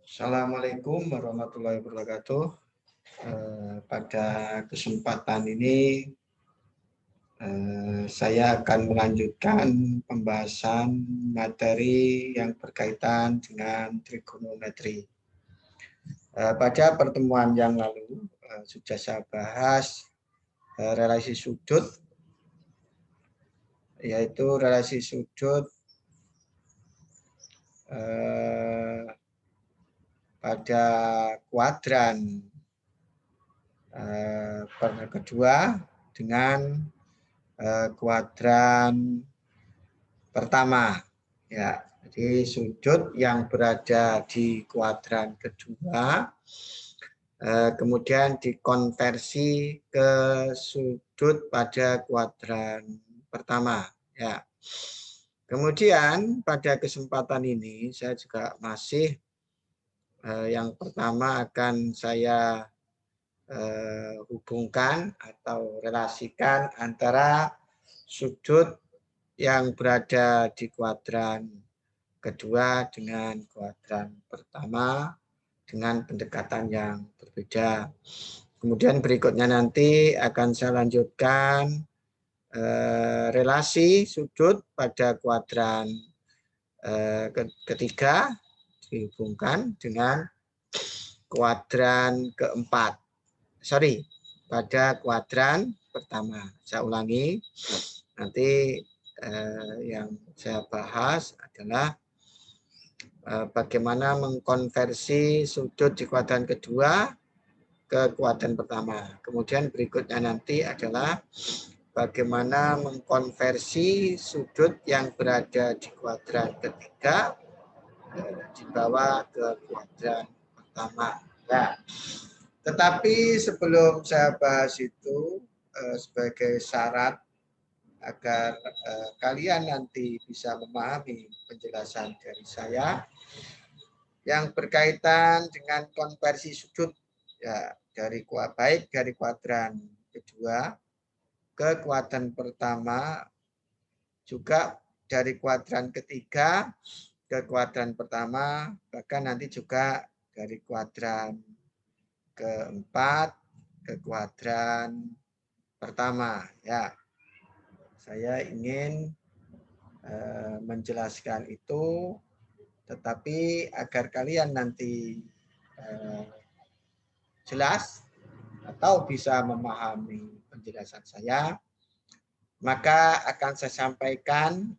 Assalamualaikum warahmatullahi wabarakatuh. Pada kesempatan ini saya akan melanjutkan pembahasan materi yang berkaitan dengan trigonometri. Pada pertemuan yang lalu sudah saya bahas relasi sudut, yaitu relasi sudut pada kuadran kedua dengan kuadran pertama, ya. Jadi sudut yang berada di kuadran kedua kemudian dikonversi ke sudut pada kuadran pertama, ya. Kemudian pada kesempatan ini saya juga masih yang pertama akan saya hubungkan atau relasikan antara sudut yang berada di kuadran kedua dengan kuadran pertama dengan pendekatan yang berbeda. Kemudian berikutnya nanti akan saya lanjutkan relasi sudut pada kuadran ketiga dihubungkan dengan kuadran keempat. Pada kuadran pertama. Saya ulangi, nanti yang saya bahas adalah bagaimana mengkonversi sudut di kuadran kedua ke kuadran pertama. Kemudian berikutnya nanti adalah bagaimana mengkonversi sudut yang berada di kuadran ketiga dibawa ke kuadran pertama. Ya. Tetapi sebelum saya bahas itu sebagai syarat agar kalian nanti bisa memahami penjelasan dari saya yang berkaitan dengan konversi sudut, ya, baik dari kuadran kedua ke kuadran pertama, juga dari kuadran ketiga ke kuadran pertama, bahkan nanti juga dari kuadran keempat ke kuadran pertama, ya. Saya ingin menjelaskan itu, tetapi agar kalian nanti jelas atau bisa memahami penjelasan saya, maka akan saya sampaikan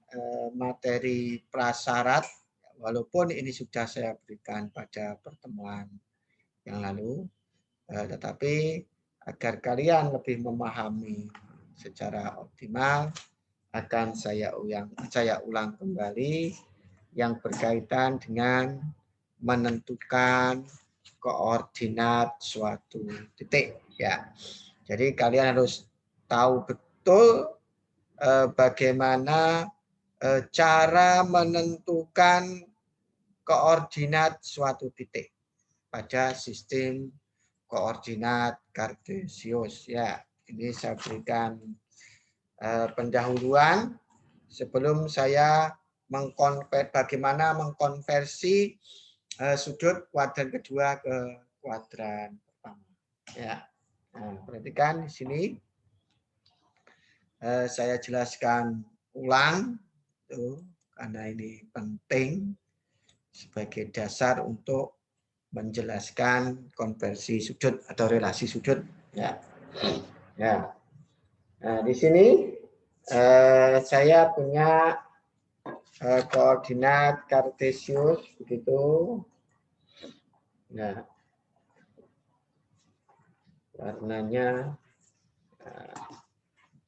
materi prasyarat, walaupun ini sudah saya berikan pada pertemuan yang lalu, tetapi agar kalian lebih memahami secara optimal, akan saya ulang kembali yang berkaitan dengan menentukan koordinat suatu titik, ya. Jadi kalian harus tahu betul bagaimana cara menentukan koordinat suatu titik pada sistem koordinat kartesius, ya. Ini saya berikan pendahuluan sebelum saya bagaimana mengkonversi sudut kuadran kedua ke kuadran pertama, ya. Nah, perhatikan di sini saya jelaskan ulang tuh, karena ini penting sebagai dasar untuk menjelaskan konversi sudut atau relasi sudut, ya. Ya. Nah, di sini saya punya koordinat kartesius begitu. Nah, warnanya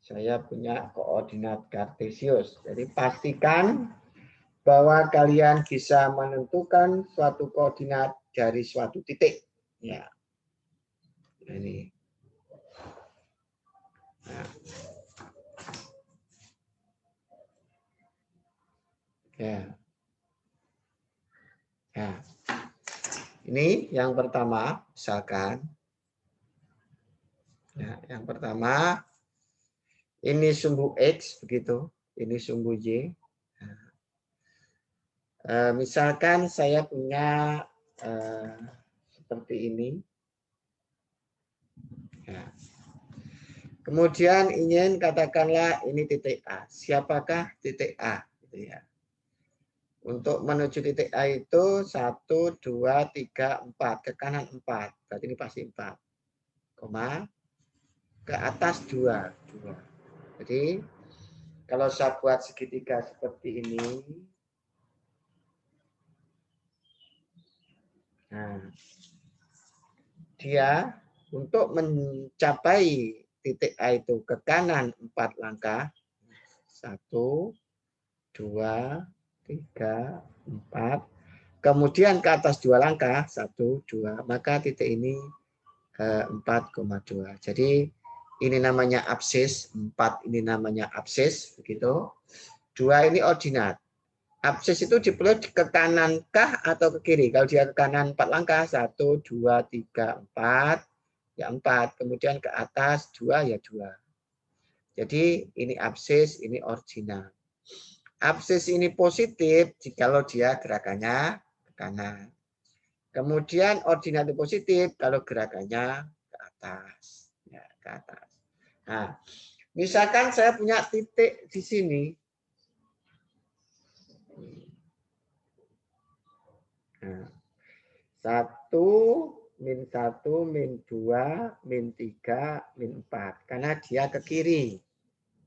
saya punya koordinat kartesius. Jadi pastikan bahwa kalian bisa menentukan suatu koordinat dari suatu titik. Ya. Ini. Nah. Ya. Nah. Ini yang pertama, misalkan. Ya, yang pertama, ini sumbu X, begitu. Ini sumbu Y. Misalkan saya punya seperti ini. Ya. Kemudian ingin katakanlah ini titik A. Siapakah titik A? Gitu ya. Untuk menuju titik A itu 1, 2, 3, 4. Ke kanan 4. Berarti ini pasti 4. Koma. Ke atas 2. 2. Jadi kalau saya buat segitiga seperti ini. Nah, dia untuk mencapai titik A itu ke kanan 4 langkah. 1, 2, 3, 4. Kemudian ke atas 2 langkah. 1, 2. Maka titik ini 4,2. Jadi ini namanya absis. 4 ini namanya absis. Begitu. 2 ini ordinat. Absis itu dipeluk ke kanan kah atau ke kiri? Kalau dia ke kanan 4 langkah, 1, 2, 3, 4, ya 4. Kemudian ke atas 2, ya 2. Jadi ini absis, ini ordinal. Absis ini positif jikalau dia gerakannya ke kanan. Kemudian ordinal itu positif kalau gerakannya ke atas. Ya, ke atas. Nah, misalkan saya punya titik di sini. Nah, 1, min 1, min 2, min 3, min 4. Karena dia ke kiri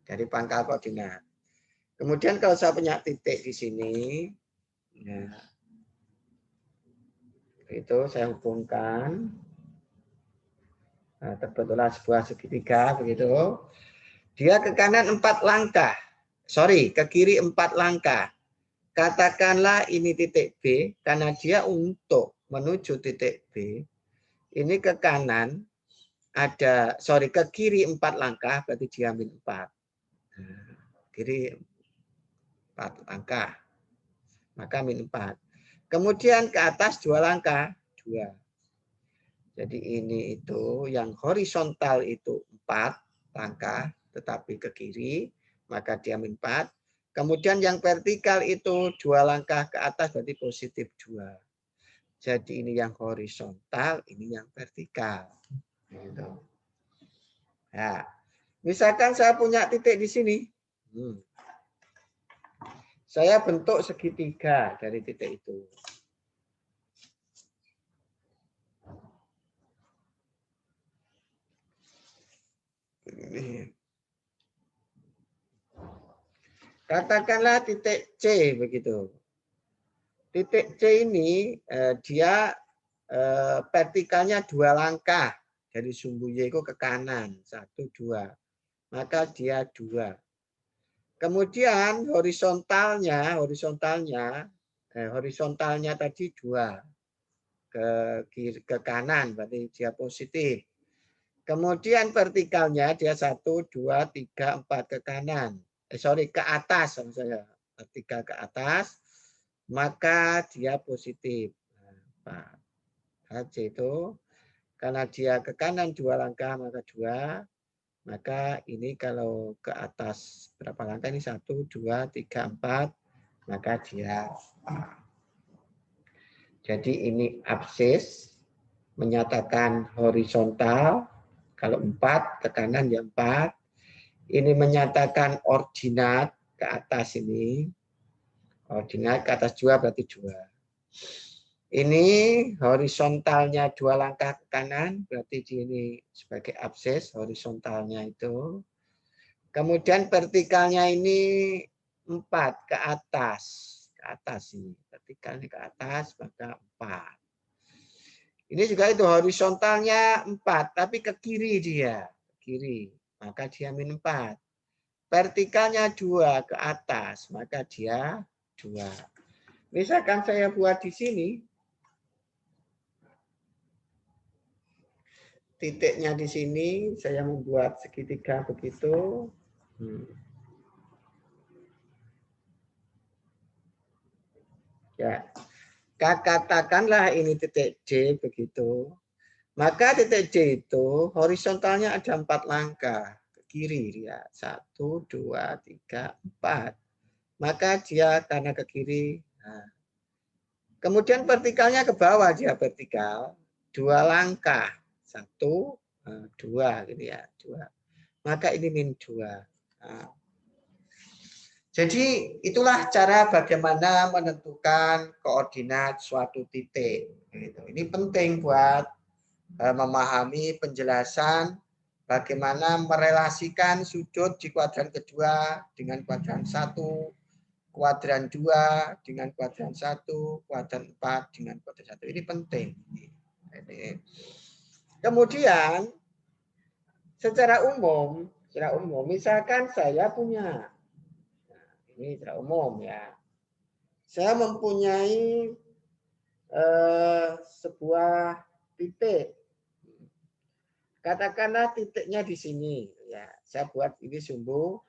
dari pangkal koordinat. Kemudian kalau saya punya titik di sini, ya, itu saya hubungkan. Nah, terbentuklah sebuah segitiga begitu. Dia ke kanan 4 langkah. Sorry, ke kiri 4 langkah. Katakanlah ini titik B, karena dia untuk menuju titik B, ini ke kanan ada, sorry, ke kiri 4 langkah, berarti dia min 4. Nah, kiri 4 langkah, maka min 4. Kemudian ke atas 2 langkah, 2. Jadi ini itu yang horizontal itu 4 langkah, tetapi ke kiri, maka dia min 4. Kemudian yang vertikal itu 2 langkah ke atas berarti positif 2. Jadi ini yang horizontal, ini yang vertikal. Gitu. Ya. Misalkan saya punya titik di sini. Saya bentuk segitiga dari titik itu. Ini. Katakanlah titik C begitu. Titik C ini dia vertikalnya 2 langkah dari sumbu Y itu ke kanan 1, 2. Maka dia 2. Kemudian horizontalnya tadi 2 ke kanan berarti dia positif. Kemudian vertikalnya dia 1, 2, 3, 4 ke kanan. Ke atas saya. Vertikal ke atas, maka dia positif. Nah, C itu karena dia ke kanan 2 langkah maka 2. Maka ini kalau ke atas berapa langkah ini 1, 2, 3, 4 maka dia A. Jadi ini absis menyatakan horizontal. Kalau 4 ke kanan ya 4. Ini menyatakan ordinat ke atas ini. Ordinat ke atas 2 berarti 2. Ini horizontalnya 2 langkah ke kanan, berarti ini sebagai absis horizontalnya itu. Kemudian vertikalnya ini 4 ke atas. Ke atas ini. Vertikalnya ke atas, maka 4. Ini juga itu horizontalnya 4, tapi ke kiri dia. Ke kiri, maka dia min 4. Vertikalnya 2 ke atas, maka dia 2. Misalkan saya buat di sini, titiknya di sini, saya membuat segitiga begitu. Ya, katakanlah ini titik D begitu. Maka titik D itu horizontalnya ada 4 langkah ke kiri dia. 1, 2, 3, 4. Maka dia karena ke kiri, nah, Kemudian vertikalnya ke bawah, dia vertikal 2 langkah. 1, 2 gitu ya, 2. Maka ini min 2. Nah, jadi itulah cara bagaimana menentukan koordinat suatu titik. Gitu. Ini penting buat memahami penjelasan bagaimana merelasikan sudut di kuadran kedua dengan kuadran 1, kuadran 2 dengan kuadran 1, kuadran 4 dengan kuadran 1. Ini penting. Kemudian secara umum misalkan saya punya, ini secara umum ya, saya mempunyai sebuah titik. Katakanlah titiknya di sini. Ya, saya buat ini sumbu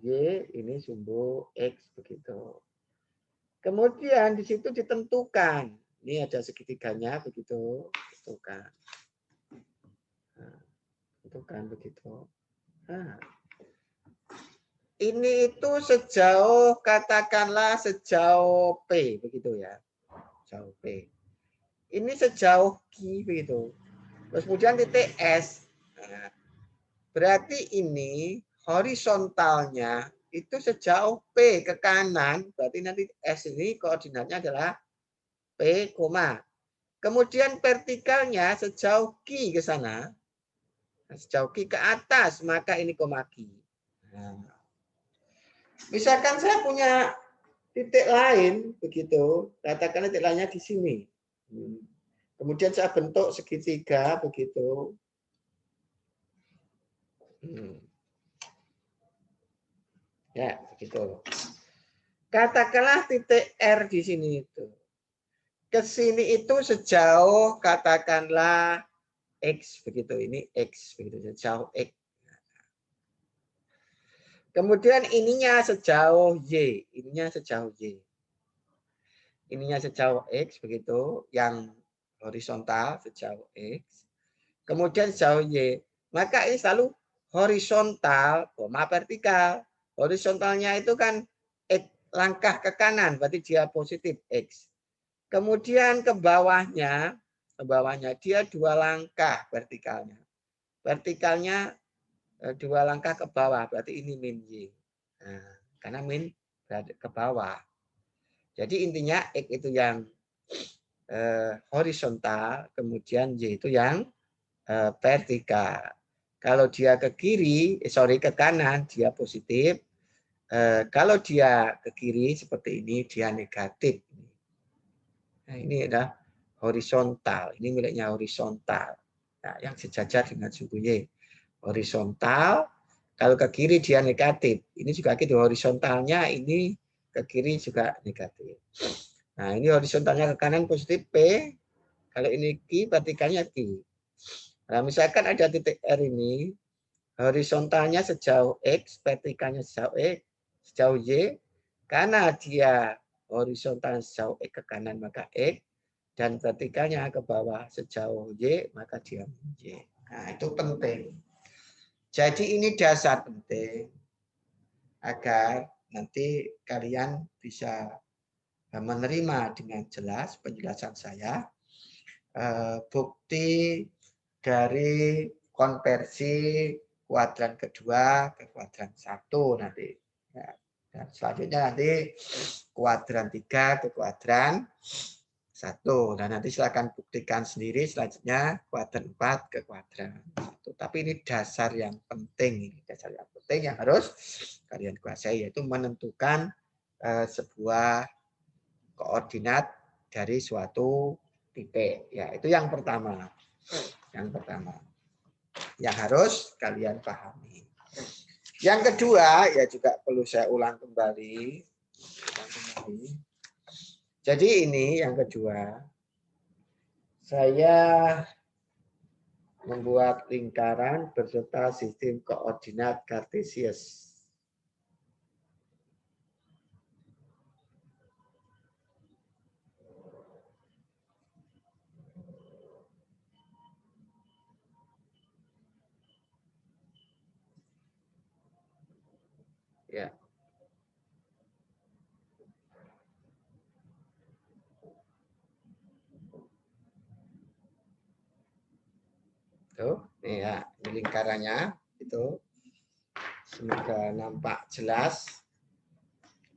Y, ini sumbu X begitu. Kemudian di situ ditentukan. Ini ada segitiganya begitu, tentukan. Nah, tentukan begitu. Nah, ini itu sejauh katakanlah sejauh P begitu ya. Sejauh P. Ini sejauh Q begitu. Terus kemudian titik S. Nah, berarti ini horizontalnya itu sejauh P ke kanan, berarti nanti S ini koordinatnya adalah P, kemudian vertikalnya sejauh Q ke sana, sejauh Q ke atas, maka ini koma Q. Nah, misalkan saya punya titik lain, begitu, katakan titik lainnya di sini. Kemudian saya bentuk segitiga, begitu. Ya, begitu. Katakanlah titik R di sini itu. Ke sini itu sejauh katakanlah X begitu. Ini X begitu, sejauh X. Kemudian ininya sejauh Y, ininya sejauh Y. Ininya sejauh X begitu, yang horizontal sejauh X. Kemudian sejauh Y. Maka ini selalu horizontal, vertikal. Horizontalnya itu kan X, langkah ke kanan, berarti dia positif X. Kemudian ke bawahnya dia 2 langkah vertikalnya. Vertikalnya 2 langkah ke bawah, berarti ini min Y. Nah, karena min berada ke bawah. Jadi intinya X itu yang horizontal, kemudian Y itu yang vertikal. Kalau dia ke kiri, ke kanan, dia positif. Kalau dia ke kiri seperti ini, dia negatif. Nah, ini adalah horizontal. Ini miliknya horizontal. Nah, yang sejajar dengan sumbu Y. Horizontal. Kalau ke kiri dia negatif. Ini juga gitu. Horizontalnya ini ke kiri juga negatif. Nah, ini horizontalnya ke kanan positif P. Kalau ini Q, vertikalnya Q. Nah, misalkan ada titik R ini, horizontalnya sejauh X, vertikalnya sejauh X, sejauh Y, karena dia horizontal sejauh X ke kanan maka X, dan vertikalnya ke bawah sejauh Y, maka dia Y. Nah, itu penting. Jadi ini dasar penting agar nanti kalian bisa menerima dengan jelas penjelasan saya. Bukti dari konversi kuadran kedua ke kuadran 1 nanti. Ya. Dan selanjutnya nanti kuadran 3 ke kuadran 1. Dan nanti silakan buktikan sendiri selanjutnya kuadran 4 ke kuadran 1. Tapi ini dasar yang penting. Ini dasar yang penting yang harus kalian kuasai, yaitu menentukan sebuah koordinat dari suatu titik. Ya, itu yang pertama. Yang pertama. Yang harus kalian pahami. Yang kedua, ya juga perlu saya ulang kembali. Jadi ini yang kedua. Saya membuat lingkaran beserta sistem koordinat kartesius. Ya. Tuh, nih ya, ini lingkarannya itu. Semoga nampak jelas.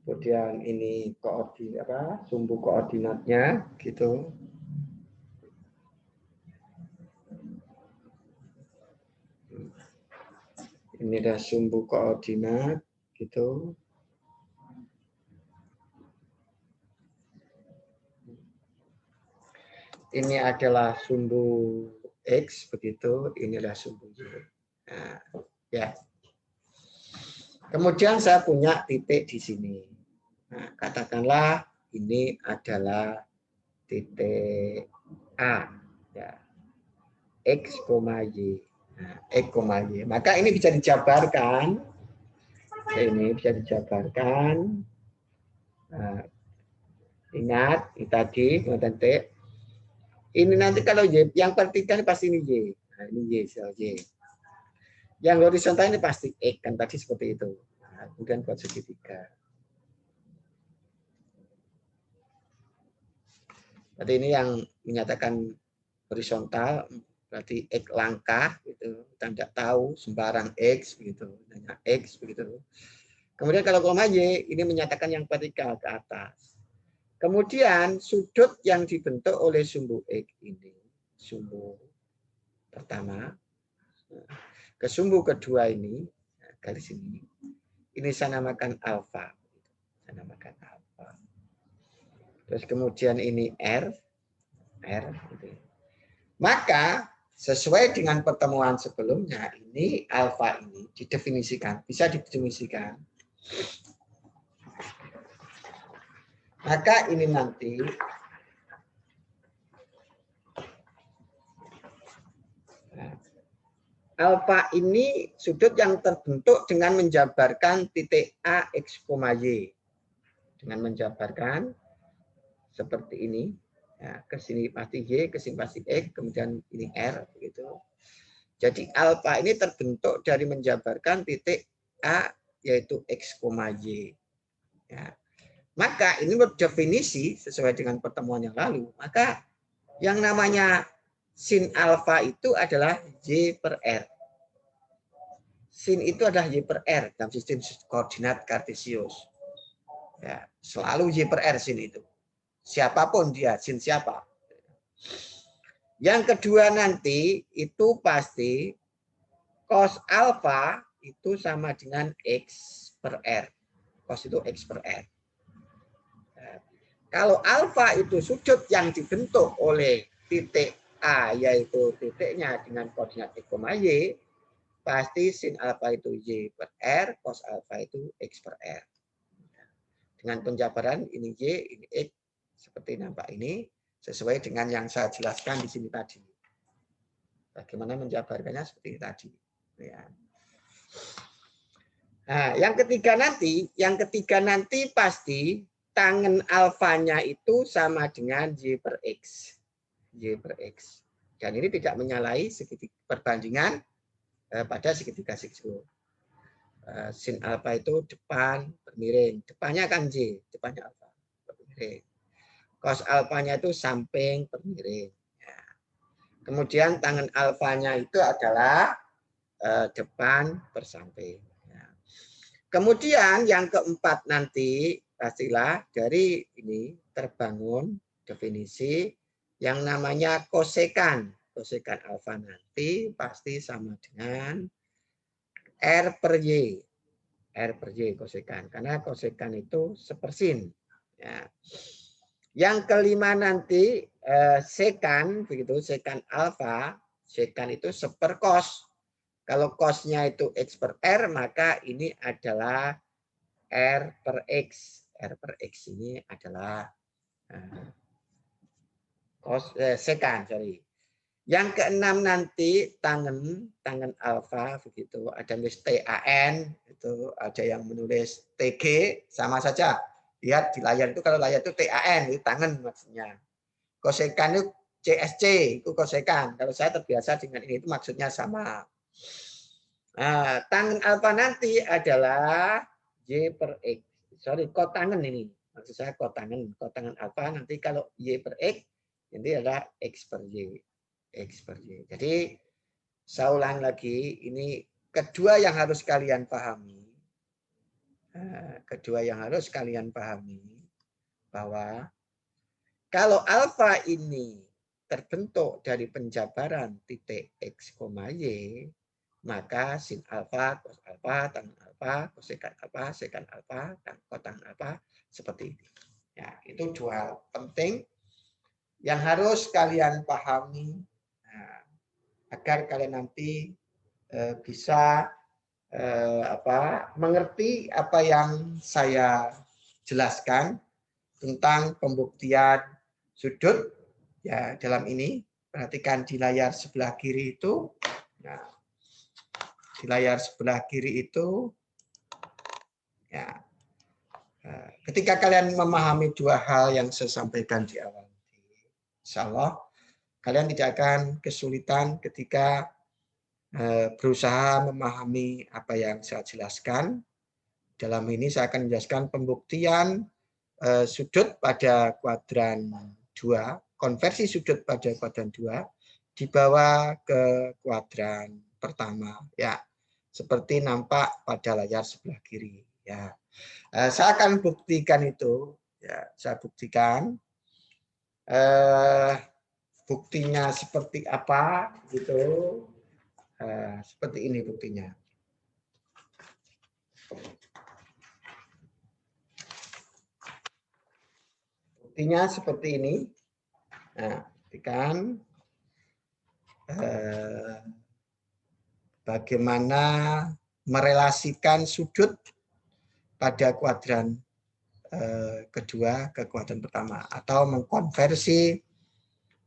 Kemudian ini koordinat apa? Sumbu koordinatnya gitu. Ini adalah sumbu koordinat gitu. Ini adalah sumbu X begitu, inilah sumbu Y. Nah, ya. Kemudian saya punya titik di sini. Nah, katakanlah ini adalah titik A, ya. X, Y. Nah, X, Y. Maka ini bisa dijabarkan. Ini bisa dijabarkan. Nah, ingat, ini tadi, titik. Ini nanti kalau Y, yang vertikal pasti ini Y. Nah, ini Y, sel Y. Yang horizontal ini pasti X, kan tadi seperti itu. Nah, kemudian buat segitiga. Berarti ini yang menyatakan horizontal, berarti X langkah, gitu. Kita tidak tahu, sembarang X, begitu. Hanya X, begitu. Kemudian kalau koma Y, ini menyatakan yang vertikal ke atas. Kemudian sudut yang dibentuk oleh sumbu X ini, sumbu pertama, ke sumbu kedua ini, garis ini saya namakan alfa. Saya namakan alfa. Terus kemudian ini R. Gitu. Maka sesuai dengan pertemuan sebelumnya, ini alfa ini didefinisikan, bisa didefinisikan. Maka ini nanti alfa ini sudut yang terbentuk dengan menjabarkan titik A, X, Y. Dengan menjabarkan seperti ini. Ya, ke sini pasti Y, ke sini pasti X, kemudian ini R. Begitu. Jadi alfa ini terbentuk dari menjabarkan titik A, yaitu X, Y. Ya. Maka ini menurut definisi sesuai dengan pertemuan yang lalu, maka yang namanya sin alfa itu adalah Y per R. Sin itu adalah Y per R dalam sistem koordinat kartesius. Ya, selalu Y per R sin itu. Siapapun dia, sin siapa. Yang kedua nanti itu pasti cos alfa itu sama dengan X per R. Cos itu X per R. Kalau alfa itu sudut yang dibentuk oleh titik A, yaitu titiknya dengan koordinat X, Y, pasti sin alfa itu Y per R, cos alfa itu X per R. Dengan penjabaran ini Y, ini X, seperti nampak ini, sesuai dengan yang saya jelaskan di sini tadi. Bagaimana menjabarkannya seperti tadi. Ya. Nah, yang ketiga nanti pasti tangen alfanya itu sama dengan Y per X. Y per X. Dan ini tidak menyalahi segitiga perbandingan pada segitiga zigzag. Sin alfa itu depan bermiring. Depannya kan Y, depannya alfa bermiring. Cos alfanya itu samping bermiring. Ya. Kemudian tangen alfanya itu adalah depan bersamping. Ya. Kemudian yang keempat nanti pastilah dari ini terbangun definisi yang namanya kosekan. Kosekan alfa nanti pasti sama dengan R per Y. R per Y kosekan. Karena kosekan itu sepersin. Ya. Yang kelima nanti sekan, begitu sekan alfa, sekan itu seperkos. Kalau kosnya itu X per R, maka ini adalah R per X. R per X ini adalah sekan, sorry. Yang keenam nanti tangan alfa begitu, ada nulis TAN, itu ada yang menulis TG, sama saja. Lihat di layar itu, kalau layar itu TAN, itu tangan maksudnya. Kosekan itu CSC, itu kosekan. Kalau saya terbiasa dengan ini, itu maksudnya sama. Nah, tangan alfa nanti adalah Y per X. Sorry, kotangan ini. Maksud saya kotangan. Kotangan alfa nanti kalau Y per X, ini adalah X per Y. X per Y. Jadi Saya ulang lagi, ini kedua yang harus kalian pahami. Kedua yang harus kalian pahami bahwa kalau alfa ini terbentuk dari penjabaran titik X, Y, maka sin alfa, cos alfa, tan alfa, kosekan alfa, sekan alfa, dan kotan alfa seperti ini. Ya, itu dua hal penting yang harus kalian pahami agar kalian nanti bisa mengerti apa yang saya jelaskan tentang pembuktian sudut ya dalam ini. Perhatikan di layar sebelah kiri itu. Nah, di layar sebelah kiri itu ya. Ketika kalian memahami dua hal yang saya sampaikan di awal, insya Allah kalian tidak akan kesulitan ketika berusaha memahami apa yang saya jelaskan. Dalam ini saya akan menjelaskan pembuktian sudut pada kuadran 2, konversi sudut pada kuadran 2 dibawa ke kuadran pertama ya. Seperti nampak pada layar sebelah kiri ya. Saya akan buktikan itu ya, saya buktikan buktinya seperti apa gitu. Seperti ini buktinya. Buktinya seperti ini. Nah, buktikan bagaimana merelasikan sudut pada kuadran kedua ke kuadran pertama atau mengkonversi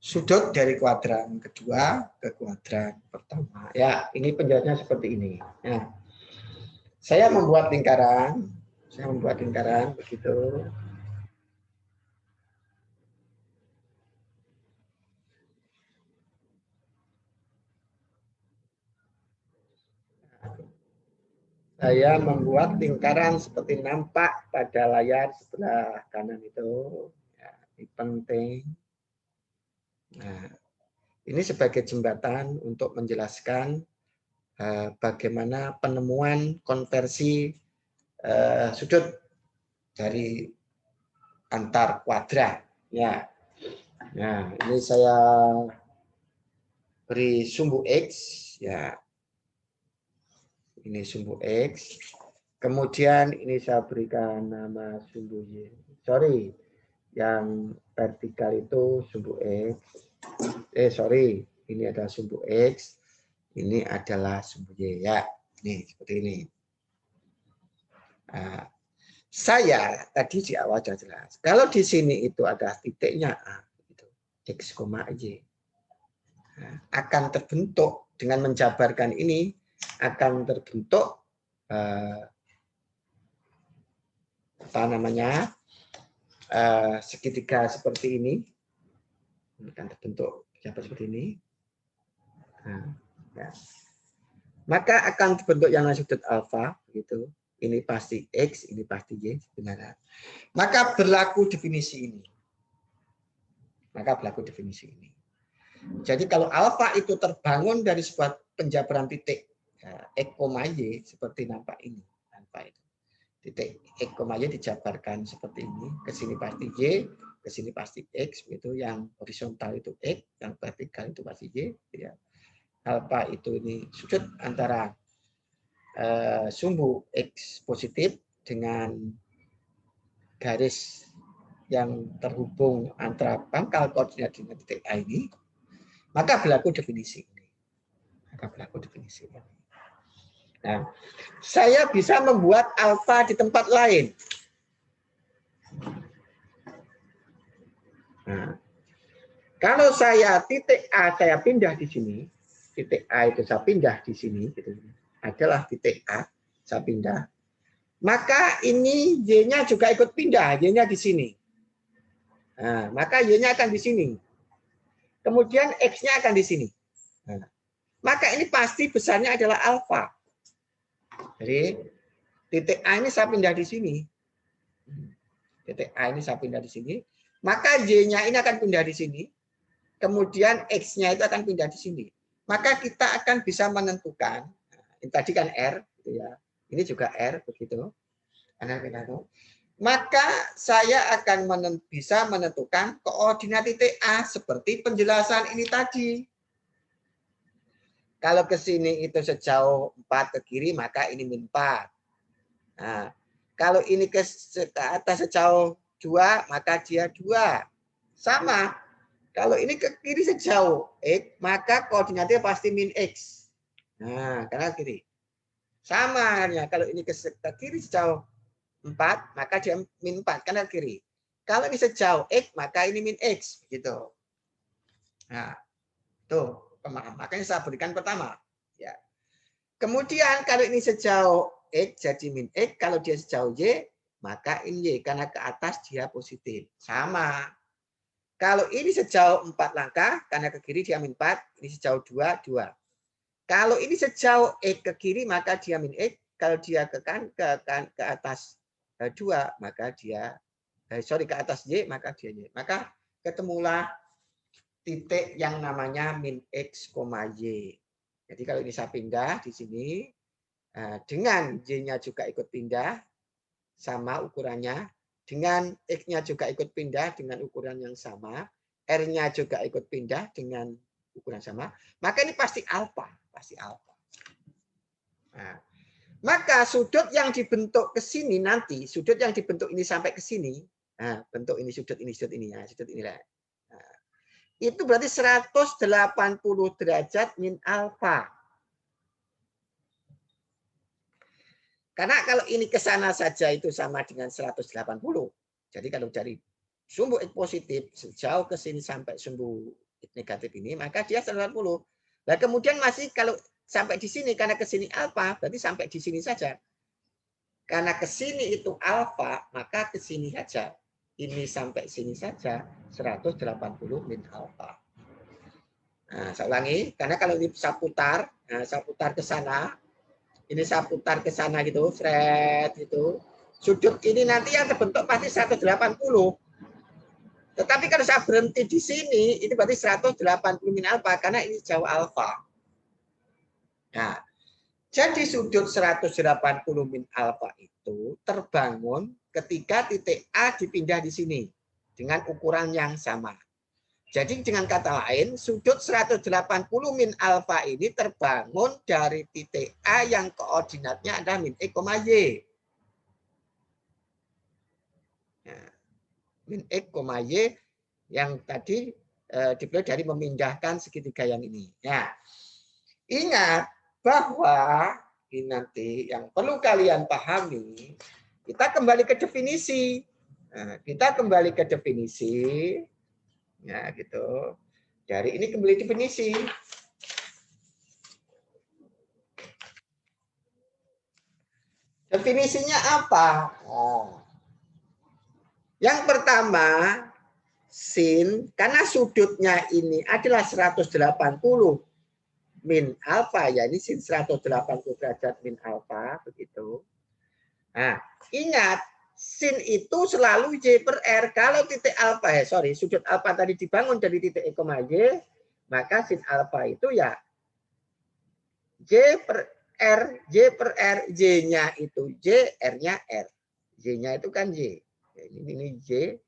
sudut dari kuadran kedua ke kuadran pertama. Ya, ini penjelasannya seperti ini. Ya. Saya membuat lingkaran begitu. Saya membuat lingkaran seperti nampak pada layar sebelah kanan itu. Ya, ini penting. Nah, ini sebagai jembatan untuk menjelaskan bagaimana penemuan konversi sudut dari antar kuadran. Ya. Nah, ini saya beri sumbu X. Ya. Ini sumbu X. Kemudian ini saya berikan nama sumbu Y. Sorry, yang vertikal itu sumbu X. Ini adalah sumbu X. Ini adalah sumbu Y. Ya, nih seperti ini. Nah, saya tadi di awal sudah jelas. Kalau di sini itu ada titiknya A, gitu, X, Y. Nah, akan terbentuk dengan menjabarkan ini akan terbentuk segitiga seperti ini. Akan terbentuk seperti ini. Nah, ya. Maka akan terbentuk yang namanya sudut alfa, gitu. Ini pasti X, ini pasti Y sebenarnya. Maka berlaku definisi ini. Jadi kalau alfa itu terbangun dari sebuah penjabaran titik X, Y seperti nampak ini. Alfa itu. Titik X, Y dijabarkan seperti ini. Ke sini pasti Y, ke sini pasti X. Itu yang horizontal itu X, yang vertikal itu pasti Y. Ya. Alfa itu ini sudut antara sumbu X positif dengan garis yang terhubung antara pangkal koordinat dengan titik A ini, maka berlaku definisi ini. Nah, saya bisa membuat alfa di tempat lain. Nah, kalau saya titik A saya pindah di sini, titik A itu saya pindah di sini, gitu, adalah titik A, saya pindah. Maka ini Y-nya juga ikut pindah, Y-nya di sini. Nah, maka Y-nya akan di sini. Kemudian X-nya akan di sini. Nah, maka ini pasti besarnya adalah alfa. Jadi titik A ini saya pindah di sini. Titik A ini saya pindah di sini. Maka Y-nya ini akan pindah di sini. Kemudian X-nya itu akan pindah di sini. maka kita akan bisa menentukan, ini tadi kan R, gitu ya. Ini juga R, begitu. Maka saya akan bisa menentukan koordinat titik A seperti penjelasan ini tadi. Kalau ke sini itu sejauh 4 ke kiri, maka ini min 4. Nah, kalau ini ke atas sejauh 2, maka dia 2. Sama. Kalau ini ke kiri sejauh X, maka koordinatnya pasti min X. Nah, karena kiri. Sama halnya. Kalau ini ke kiri sejauh 4, maka dia min 4. Karena kiri. Kalau ini sejauh X, maka ini min X. Gitu. Nah, tuh. Pemaham. Makanya saya berikan pertama. Ya. Kemudian kalau ini sejauh X jadi min X, kalau dia sejauh Y, maka ini Y. Karena ke atas dia positif. Sama. Kalau ini sejauh 4 langkah, karena ke kiri dia min 4, ini sejauh 2, 2. Kalau ini sejauh X ke kiri, maka dia min X. Kalau dia ke atas 2, maka dia, ke atas Y, maka dia Y. Maka ketemulah titik yang namanya min X, Y. Jadi kalau ini saya pindah di sini, dengan Y-nya juga ikut pindah, sama ukurannya. Dengan X-nya juga ikut pindah dengan ukuran yang sama. R-nya juga ikut pindah dengan ukuran sama. Maka ini pasti alfa. Pasti alfa. Nah, maka sudut yang dibentuk ke sini nanti, sudut yang dibentuk ini sampai ke sini, nah, bentuk ini, sudut ini, nah, sudut inilah. Nah, itu berarti 180 derajat min alfa. Karena kalau ini ke sana saja itu sama dengan 180. Jadi kalau dari sumbu X positif sejauh ke sini sampai sumbu X negatif ini, maka dia 180. Nah, kemudian masih kalau sampai di sini, karena ke sini alfa, berarti sampai di sini saja. Karena ke sini itu alfa, maka ke sini saja. Ini sampai sini saja 180 min alfa. Nah, saya ulangi, karena kalau ini saya putar, saya putar ke sana, ini saya putar ke sana gitu, seret gitu. Sudut ini nanti yang terbentuk pasti 180. Tetapi kalau saya berhenti di sini, itu berarti 180 min alfa, karena ini jauh alfa. Nah, jadi sudut 180 min alfa itu terbangun ketika titik A dipindah di sini dengan ukuran yang sama. Jadi dengan kata lain, sudut 180 min alfa ini terbangun dari titik A yang koordinatnya adalah min X, Y. Nah, min X, Y yang tadi dimulai dari memindahkan segitiga yang ini. Nah, ingat bahwa ini nanti yang perlu kalian pahami, kita kembali ke definisi. Nah, kita kembali ke definisi. Ya, gitu. Dari ini kembali definisi. Definisinya apa? Oh. Yang pertama, sin, karena sudutnya ini adalah 180 min alfa, ya ini sin 180 derajat min alfa, begitu. Nah, ingat, sin itu selalu Y per R. Kalau titik alfa, sudut alfa tadi dibangun dari titik E, Y, maka sin alfa itu ya Y per R, Y per R, Y-nya itu Y, R-nya R. Y-nya itu kan Y. Ini Y,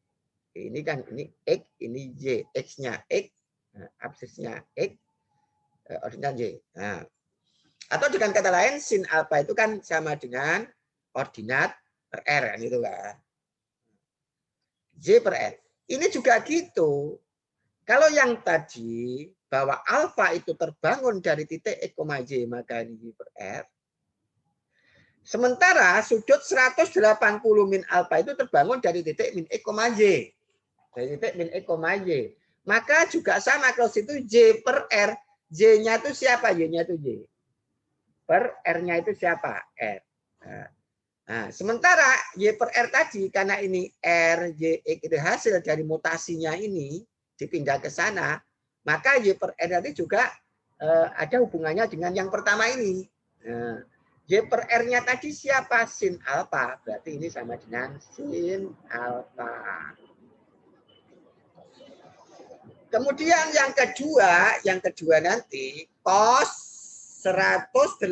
ini kan ini X, ini Y. X-nya X, absisnya X, ordinat Y. Nah, atau dengan kata lain, sin alfa itu kan sama dengan ordinat per R, kan itu kan. Y per R. Ini juga gitu. Kalau yang tadi bahwa alfa itu terbangun dari titik X, Y, maka ini Y per R. Sementara sudut 180 min alfa itu terbangun dari titik min X, Y. Dari titik min X, Y. Maka juga sama kalau situ Y per R. Y-nya itu siapa? Y-nya itu Y. Per R-nya itu siapa? R. Nah, sementara Y per R tadi, karena ini R, Y, X itu hasil dari mutasinya ini, dipindah ke sana, maka Y per R tadi juga ada hubungannya dengan yang pertama ini. Y per R-nya tadi siapa? Sin alfa. Berarti ini sama dengan sin alfa. Kemudian yang kedua nanti cos 180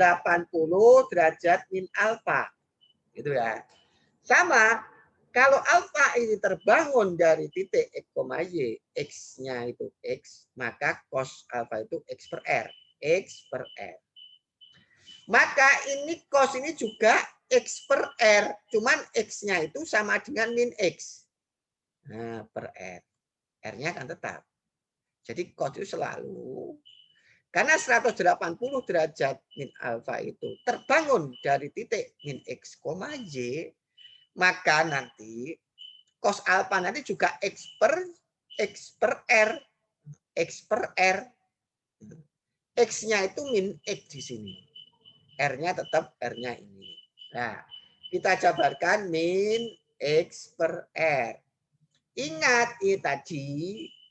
derajat min alfa. Gitu ya. Sama, kalau alfa ini terbangun dari titik x, y, x-nya itu x, maka cos alfa itu x per r. X per r. Maka ini cos ini juga x per r, cuman x-nya itu sama dengan min x. Nah, per r. R-nya kan tetap. Jadi cos itu selalu, karena 180 derajat min alfa itu terbangun dari titik min x, y, maka nanti cos alfa nanti juga x per r. X per r. X-nya itu min x di sini. R-nya tetap R-nya ini. Nah, kita jabarkan min x per r. Ingat, ini tadi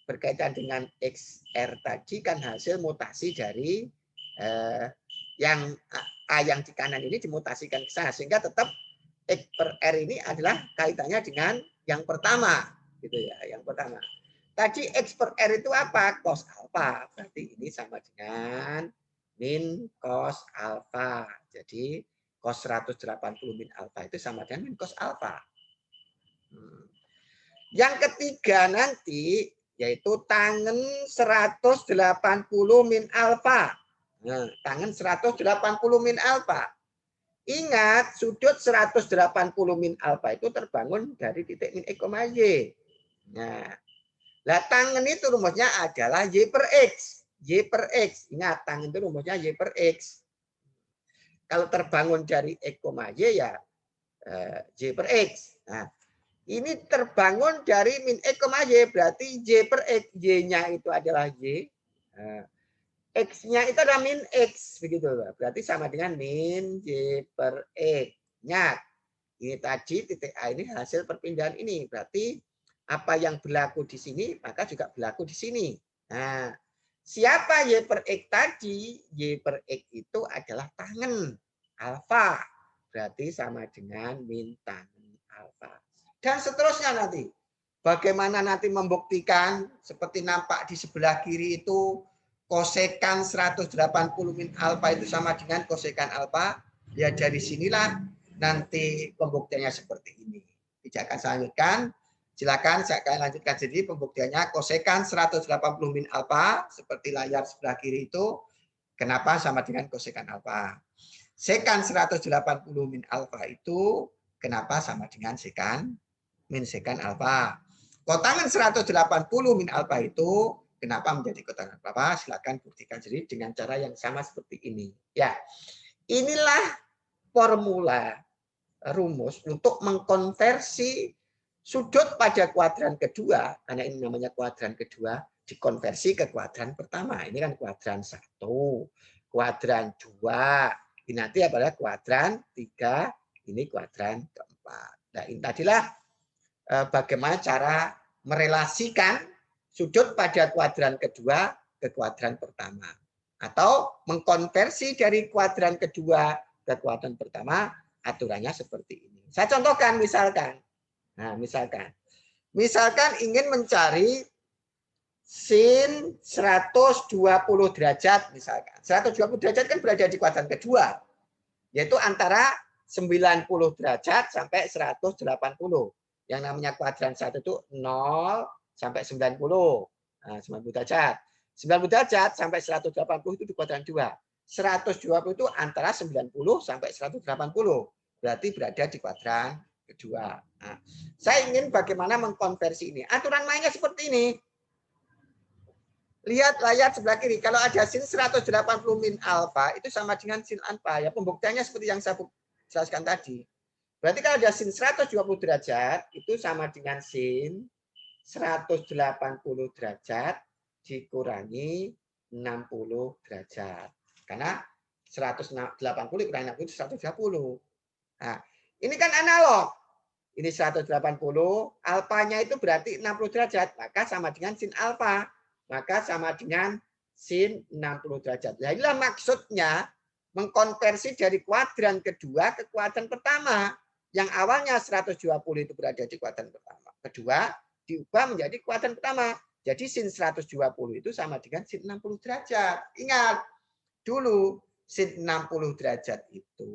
berkaitan dengan XR tadi kan hasil mutasi dari yang A yang di kanan ini dimutasikan ke sana. Sehingga tetap X per R ini adalah kaitannya dengan yang pertama. Gitu ya, yang pertama. Tadi X per R itu apa? Cos alfa. Berarti ini sama dengan min cos alfa. Jadi cos 180 min alfa itu sama dengan min cos alfa. Yang ketiga nanti yaitu tangen 180 min alfa. Nah, tangen 180 min alfa. Ingat, sudut 180 min alfa itu terbangun dari titik min x, y. Nah, lah tangen itu rumusnya adalah y per x. Y per x. Ingat, tangen itu rumusnya y per x. Kalau terbangun dari x, y ya y per x. Nah, ini terbangun dari min x, y. Berarti y per x. Y-nya itu adalah y. X-nya itu adalah min x. Begitu. Berarti sama dengan min y per x. Ingat. Ini tadi titik A ini hasil perpindahan ini. Berarti apa yang berlaku di sini, maka juga berlaku di sini. Nah, siapa y per x tadi? Y per x itu adalah tangen. Alfa. Berarti sama dengan min tangen alfa. Dan seterusnya nanti. Bagaimana nanti membuktikan seperti nampak di sebelah kiri itu kosekan 180 min alfa itu sama dengan kosekan alfa. Ya dari sinilah nanti pembuktiannya seperti ini. Tidak akan saya lanjutkan. Silakan saya akan lanjutkan jadi pembuktiannya kosekan 180 min alfa seperti layar sebelah kiri itu. Kenapa sama dengan kosekan alfa? Sekan 180 min alfa itu kenapa sama dengan sekan min sekan alfa. Kotangan 180 min alfa itu kenapa menjadi kotangan alfa? Silakan buktikan sendiri dengan cara yang sama seperti ini. Ya, inilah formula rumus untuk mengkonversi sudut pada kuadran kedua, karena ini namanya kuadran kedua, dikonversi ke kuadran pertama. Ini kan kuadran 1, kuadran 2, ini nanti adalah kuadran 3, ini kuadran keempat. Nah, ini tadilah bagaimana cara merelasikan sudut pada kuadran kedua ke kuadran pertama. Atau mengkonversi dari kuadran kedua ke kuadran pertama, aturannya seperti ini. Saya contohkan misalkan. Nah, misalkan ingin mencari sin 120 derajat misalkan. 120 derajat kan berada di kuadran kedua. Yaitu antara 90 derajat sampai 180. Yang namanya kuadran 1 itu 0 sampai 90. Nah, 90 derajat. 90 derajat sampai 180 itu di kuadran 2. 120 itu antara 90 sampai 180. Berarti berada di kuadran kedua. Nah, saya ingin bagaimana mengkonversi ini. Aturan mainnya seperti ini. Lihat layar sebelah kiri. Kalau ada sin 180 min alfa, itu sama dengan sin alfa. Ya, pembuktiannya seperti yang saya jelaskan tadi. Berarti kalau ada sin 120 derajat, itu sama dengan sin 180 derajat dikurangi 60 derajat. Karena 180 dikurangi 60 itu 120. Nah, ini kan analog. Ini 180, alfanya itu berarti 60 derajat. Maka sama dengan sin alfa. Maka sama dengan sin 60 derajat. Nah, inilah maksudnya mengkonversi dari kuadran kedua ke kuadran pertama. Yang awalnya 120 itu berada di kuadran pertama. Kedua, diubah menjadi kuadran pertama. Jadi sin 120 itu sama dengan sin 60 derajat. Ingat, dulu sin 60 derajat itu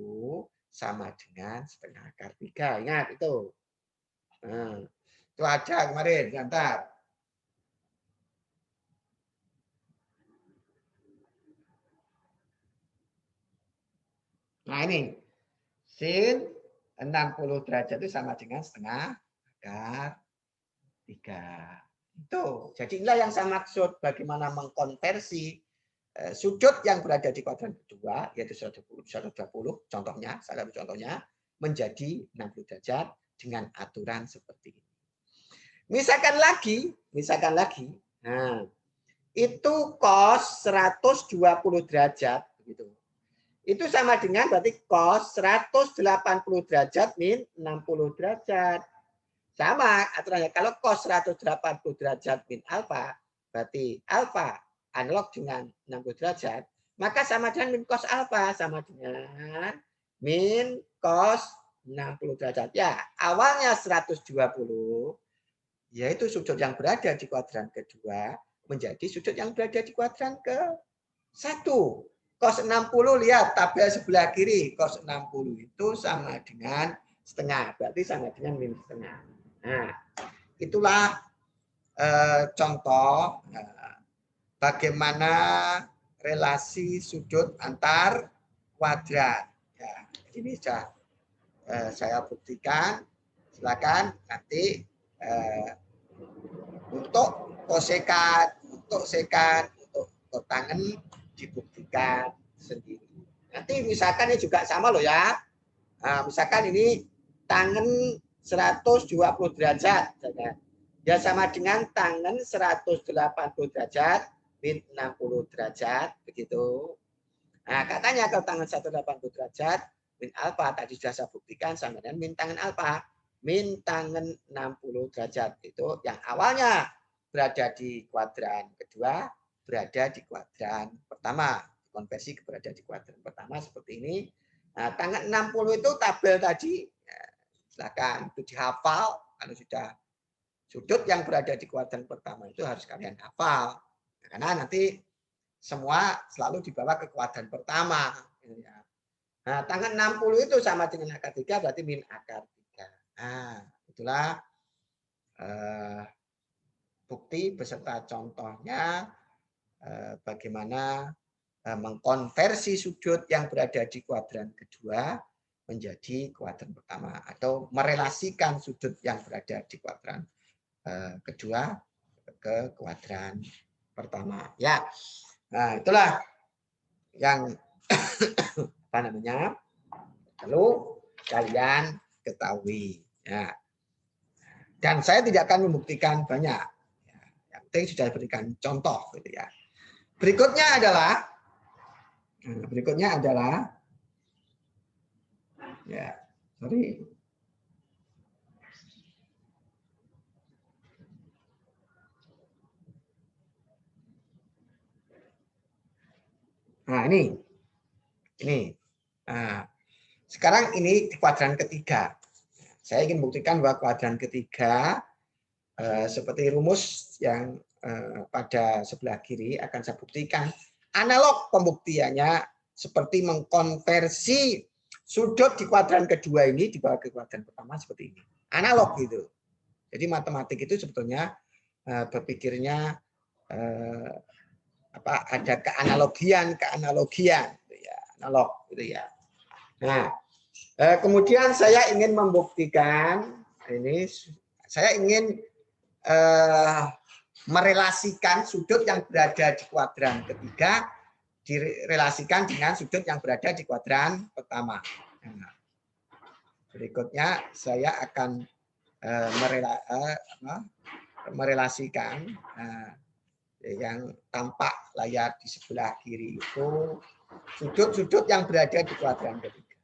sama dengan setengah akar 3. Ingat itu. Nah, itu ada kemarin diantar. Nah ini, sin 60 derajat itu sama dengan setengah akar 3. Itu. Jadi inilah yang saya maksud bagaimana mengkonversi sudut yang berada di kuadran kedua, yaitu 120 contohnya, salah satu contohnya, menjadi 60 derajat dengan aturan seperti ini. Misalkan lagi, nah, itu cos 120 derajat, begitu. Itu sama dengan berarti cos 180 derajat min 60 derajat. Sama aturannya. Kalau cos 180 derajat min alfa, berarti alfa analog dengan 60 derajat, maka sama dengan min cos alfa, sama dengan min cos 60 derajat. Ya, awalnya 120, yaitu sudut yang berada di kuadran kedua, menjadi sudut yang berada di kuadran ke-1. Cos 60, lihat tabel sebelah kiri, cos 60 itu sama dengan setengah, berarti sama dengan min setengah. Nah, itulah contoh bagaimana relasi sudut antar kuadran. Ya, ini sudah saya buktikan. Silakan nanti untuk kosekan, untuk sekan, untuk kotangan dibuktikan sendiri. Nanti misalkan ini juga sama loh ya. Nah, misalkan ini tangan 120 derajat. Ya sama dengan tangan 180 derajat min 60 derajat. Begitu. Nah, katanya kalau tangan 180 derajat min alfa tadi sudah saya buktikan sama dengan min tangan alfa. Min tangan 60 derajat itu yang awalnya berada di kuadran kedua, berada di kuadran pertama. Konversi berada di kuadran pertama seperti ini. Nah, tangan 60 itu tabel tadi, ya, silakan itu dihafal. Kalau sudah sudut yang berada di kuadran pertama itu harus kalian hafal. Karena nanti semua selalu dibawa ke kuadran pertama. Nah, tangan 60 itu sama dengan akar 3, berarti min akar 3. Nah, itulah bukti beserta contohnya bagaimana mengkonversi sudut yang berada di kuadran kedua menjadi kuadran pertama, atau merelasikan sudut yang berada di kuadran kedua ke kuadran pertama. Ya, nah itulah yang apa namanya perlu kalian ketahui. Ya. Dan saya tidak akan membuktikan banyak. Yang penting sudah berikan contoh, gitu ya. Berikutnya adalah ya, sorry. Nah, ini. Nah, sekarang ini di kuadran ketiga. Saya ingin buktikan bahwa kuadran ketiga seperti rumus yang pada sebelah kiri akan saya buktikan. Analog pembuktiannya seperti mengkonversi sudut di kuadran kedua ini dibawa ke kuadran pertama seperti ini. Analog gitu. Jadi matematik itu sebetulnya berpikirnya ada keanalogian gitu ya, analog gitu ya. Nah, kemudian saya ingin membuktikan ini, saya ingin merelasikan sudut yang berada di kuadran ketiga direlasikan dengan sudut yang berada di kuadran pertama. Nah, berikutnya saya akan merelasikan yang tampak layar di sebelah kiri itu sudut-sudut yang berada di kuadran ketiga.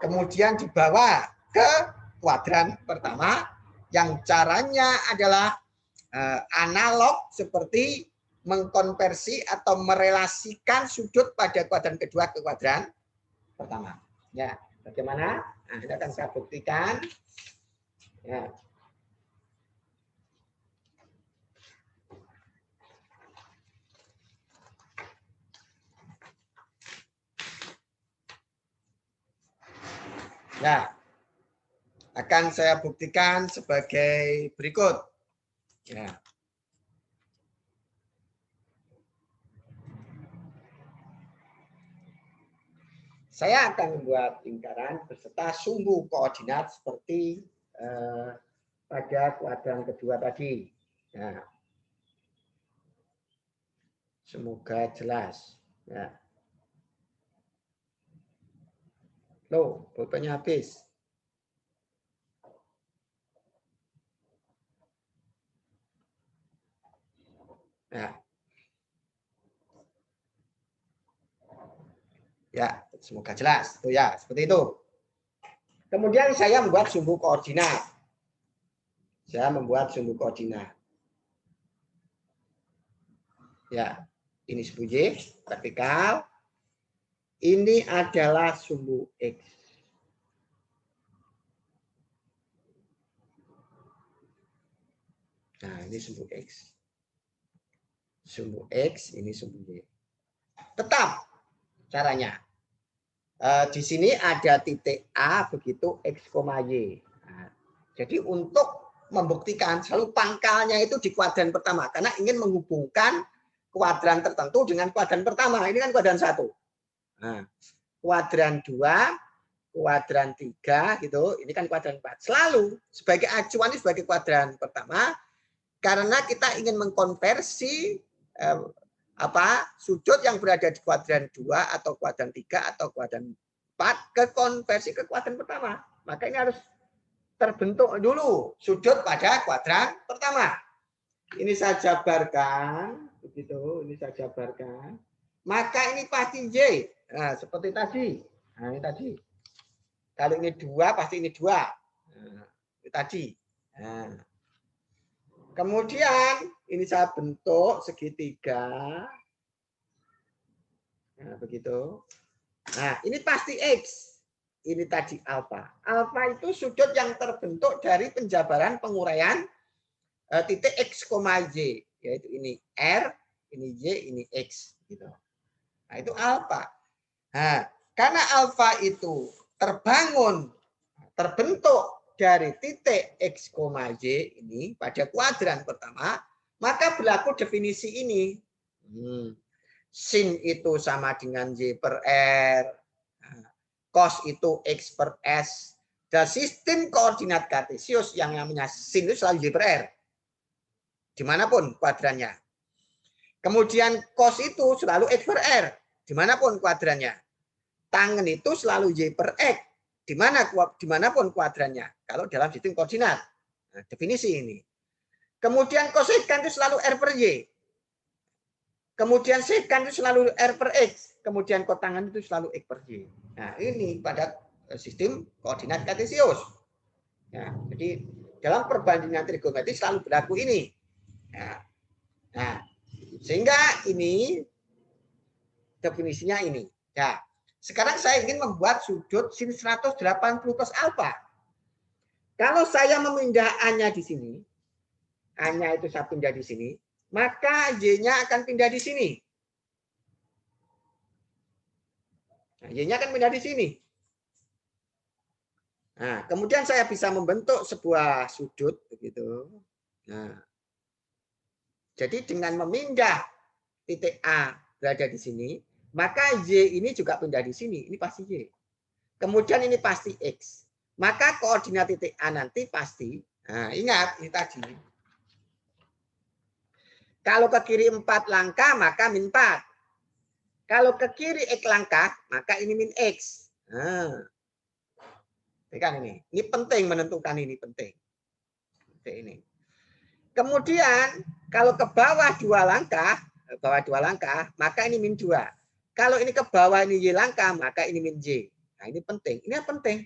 Kemudian dibawa ke kuadran pertama yang caranya adalah analog seperti mengkonversi atau merelasikan sudut pada kuadran kedua ke kuadran pertama. Ya, bagaimana? Nah, ini akan saya buktikan. Ya. Ya, akan saya buktikan sebagai berikut. Ya. Saya akan membuat lingkaran beserta sumbu koordinat seperti pada kuadran kedua tadi. Nah, semoga jelas. Ya. Loh, pulpennya habis. Nah. Ya, semoga jelas. Tuh ya, seperti itu. Kemudian saya membuat sumbu koordinat. Saya membuat sumbu koordinat. Ya, ini sumbu Y, vertikal. Ini adalah sumbu X. Nah, ini sumbu X. Sumbu X, ini sumbu Y. Tetap caranya. Di sini ada titik A, begitu X, Y. Nah, jadi untuk membuktikan selalu pangkalnya itu di kuadran pertama. Karena ingin menghubungkan kuadran tertentu dengan kuadran pertama. Ini kan kuadran 1. Nah, kuadran 2, kuadran 3, gitu. Ini kan kuadran 4. Selalu sebagai acuan ini sebagai kuadran pertama. Karena kita ingin mengkonversi sudut yang berada di kuadran 2 atau kuadran 3 atau kuadran 4 ke konversi ke kuadran pertama. Maka ini harus terbentuk dulu sudut pada kuadran pertama. Ini saya jabarkan, begitu. Ini saya jabarkan. Maka ini pasti Y. Nah, seperti tadi. Nah, ini tadi. Kalau ini 2, pasti ini 2. Nah, ini tadi. Nah. Kemudian ini saya bentuk segitiga. Nah, begitu. Nah, ini pasti X. Ini tadi alfa. Alfa itu sudut yang terbentuk dari penjabaran penguraian titik X, Y. Yaitu ini R, ini Y, ini X. Gitu. Nah, itu alfa. Nah, karena alfa itu terbentuk dari titik X, Y ini pada kuadran pertama, maka berlaku definisi ini. Sin itu sama dengan Y per R. Cos itu X per S. Dan sistem koordinat kartesius yang namanya sin itu selalu Y per R. Dimanapun kuadrannya. Kemudian cos itu selalu X per R. Dimanapun kuadrannya. Tangen itu selalu Y per X. Dimanapun kuadrannya. Kalau dalam sistem koordinat. Nah, definisi ini. Kemudian kosekan itu selalu R per Y. Kemudian sekan itu selalu R per X. Kemudian kotangan itu selalu X per Y. Nah, ini pada sistem koordinat kartesius. Ya, jadi dalam perbandingan trigonometri selalu berlaku ini. Ya. Nah, sehingga ini definisinya ini. Ya. Sekarang saya ingin membuat sudut sin 180 cos alfa. Kalau saya memindah A-nya di sini, A-nya itu saya pindah di sini, maka Y-nya akan pindah di sini. Nah, Y-nya akan pindah di sini. Nah, kemudian saya bisa membentuk sebuah sudut begitu. Nah, jadi dengan memindah titik A berada di sini, maka Y ini juga pindah di sini. Ini pasti Y. Kemudian ini pasti X. Maka koordinat titik A nanti pasti, nah ingat ini tadi. Kalau ke kiri 4 langkah, maka min 4. Kalau ke kiri X langkah, maka ini min X. Nah, kan ini penting menentukan ini penting. Ini. Kemudian kalau ke bawah 2 langkah, maka ini min 2. Kalau ini ke bawah ini Y langkah, maka ini min Y. Nah, ini penting. Ini penting.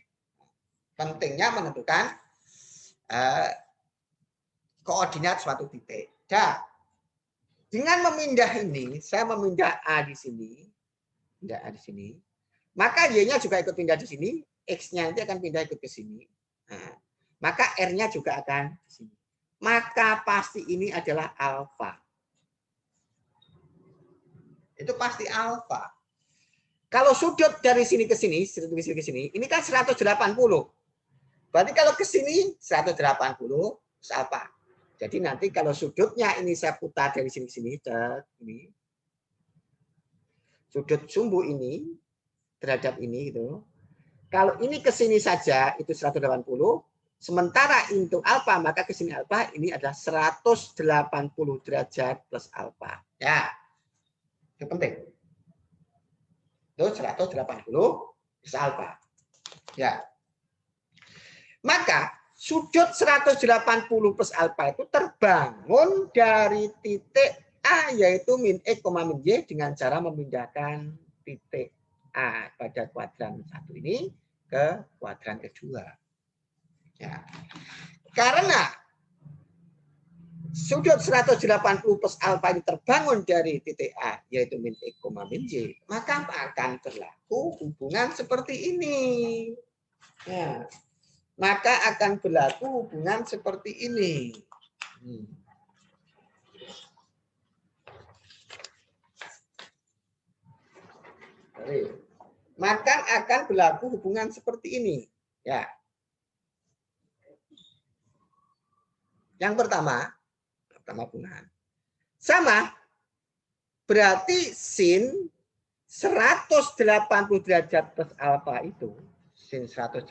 Pentingnya menentukan koordinat suatu titik. Dan dengan memindah ini, saya memindah A di sini, pindah A di sini, maka Y-nya juga ikut pindah di sini, X-nya nanti akan pindah ikut ke sini. Nah, maka R-nya juga akan di sini. Maka pasti ini adalah alfa. Itu pasti alfa. Kalau sudut dari sini ke sini, ini kan 180. Berarti kalau ke sini 180 alfa. Jadi nanti kalau sudutnya ini saya putar dari sini ke sini, ini sudut sumbu ini terhadap ini gitu. Kalau ini ke sini saja itu 180, sementara untuk alfa maka ke sini alfa ini adalah 180 derajat plus alfa. Ya. Itu penting. Itu 180 plus alfa. Ya. Maka sudut 180 plus alfa itu terbangun dari titik A yaitu min X, min Y dengan cara memindahkan titik A pada kuadran 1 ini ke kuadran kedua. Ya. Karena sudut 180 plus alfa ini terbangun dari titik A yaitu min X, min Y, maka akan berlaku hubungan seperti ini. Ya. Maka akan berlaku hubungan seperti ini. Maka akan berlaku hubungan seperti ini. Ya. Yang pertama hubungan. Sama. Berarti sin 180 derajat plus alfa itu. Sin 180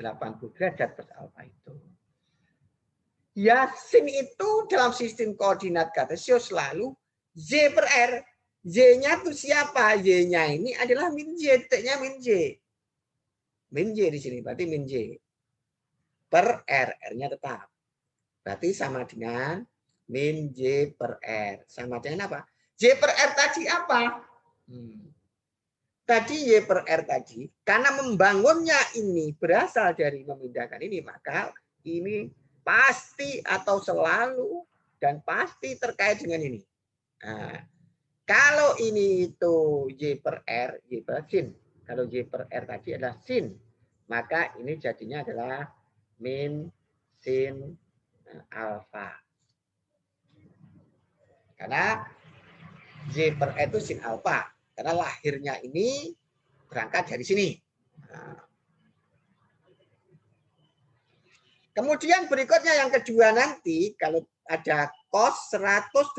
derajat plus alfa itu. Ya, sin itu dalam sistem koordinat kartesius selalu Z per R. Y-nya itu siapa? Y-nya ini adalah min Y. Titiknya min Y. Min Y di sini. Berarti min Y. Per R. R-nya tetap. Berarti sama dengan min Y per R. Sama dengan apa? Y per R tadi apa? Tadi Y per R tadi. Karena membangunnya ini berasal dari memindahkan ini. Maka ini pasti atau selalu dan pasti terkait dengan ini. Nah, kalau ini itu Y per R, Y per sin. Kalau Y per R tadi adalah sin, maka ini jadinya adalah min sin alfa. Karena Y per R itu sin alfa. Karena lahirnya ini berangkat dari sini. Nah. Kemudian berikutnya yang kedua nanti, kalau ada cos 180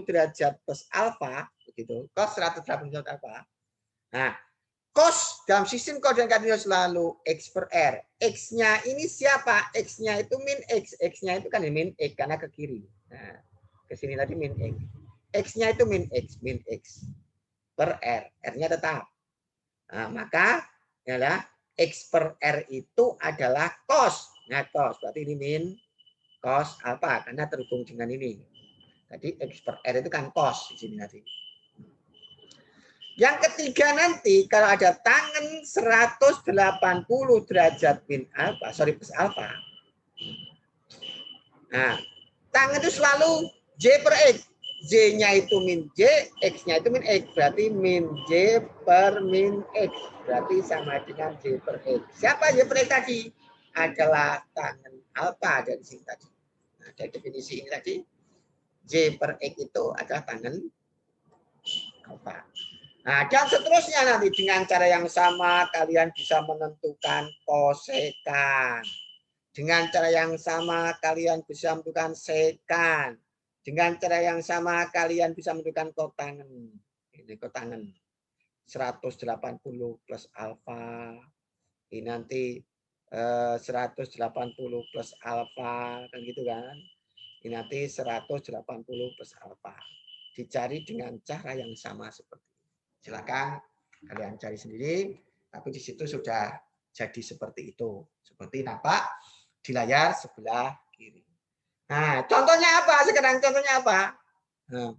derajat plus alfa, begitu, cos 180 derajat alfa. Nah, cos dalam sistem koordinat kartesius selalu X per R. X-nya ini siapa? X-nya itu min X. X-nya itu kan min X karena ke kiri. Nah, ke sini tadi min X. X-nya itu min X per R. R-nya tetap. Nah, maka adalah X per R itu adalah cos. Nah, cos berarti ini min cos alfa karena terhubung dengan ini. Tadi X per R itu kan cos di sini nanti. Yang ketiga nanti kalau ada tangen 180 derajat min alfa, plus alfa. Nah, tangen itu selalu J per X. Y-nya itu min J, X-nya itu min X. Berarti min J per min X. Berarti sama dengan J per X. Siapa J per X tadi? Adalah tangen alfa dari sini tadi. Nah, dari definisi ini tadi, J per X itu adalah tangen alfa. Nah, dan seterusnya nanti dengan cara yang sama kalian bisa menentukan kosekan. Dengan cara yang sama kalian bisa menentukan sekan. Dengan cara yang sama kalian bisa menentukan kotangen. Ini kotangen 180 plus alfa. Ini nanti 180 plus alfa kan gitu kan. Ini nanti 180 plus alfa. Dicari dengan cara yang sama seperti ini. Silakan kalian cari sendiri, tapi di situ sudah jadi seperti itu. Seperti nampak di layar sebelah kiri. Nah, contohnya apa? Sekarang contohnya apa? Nah,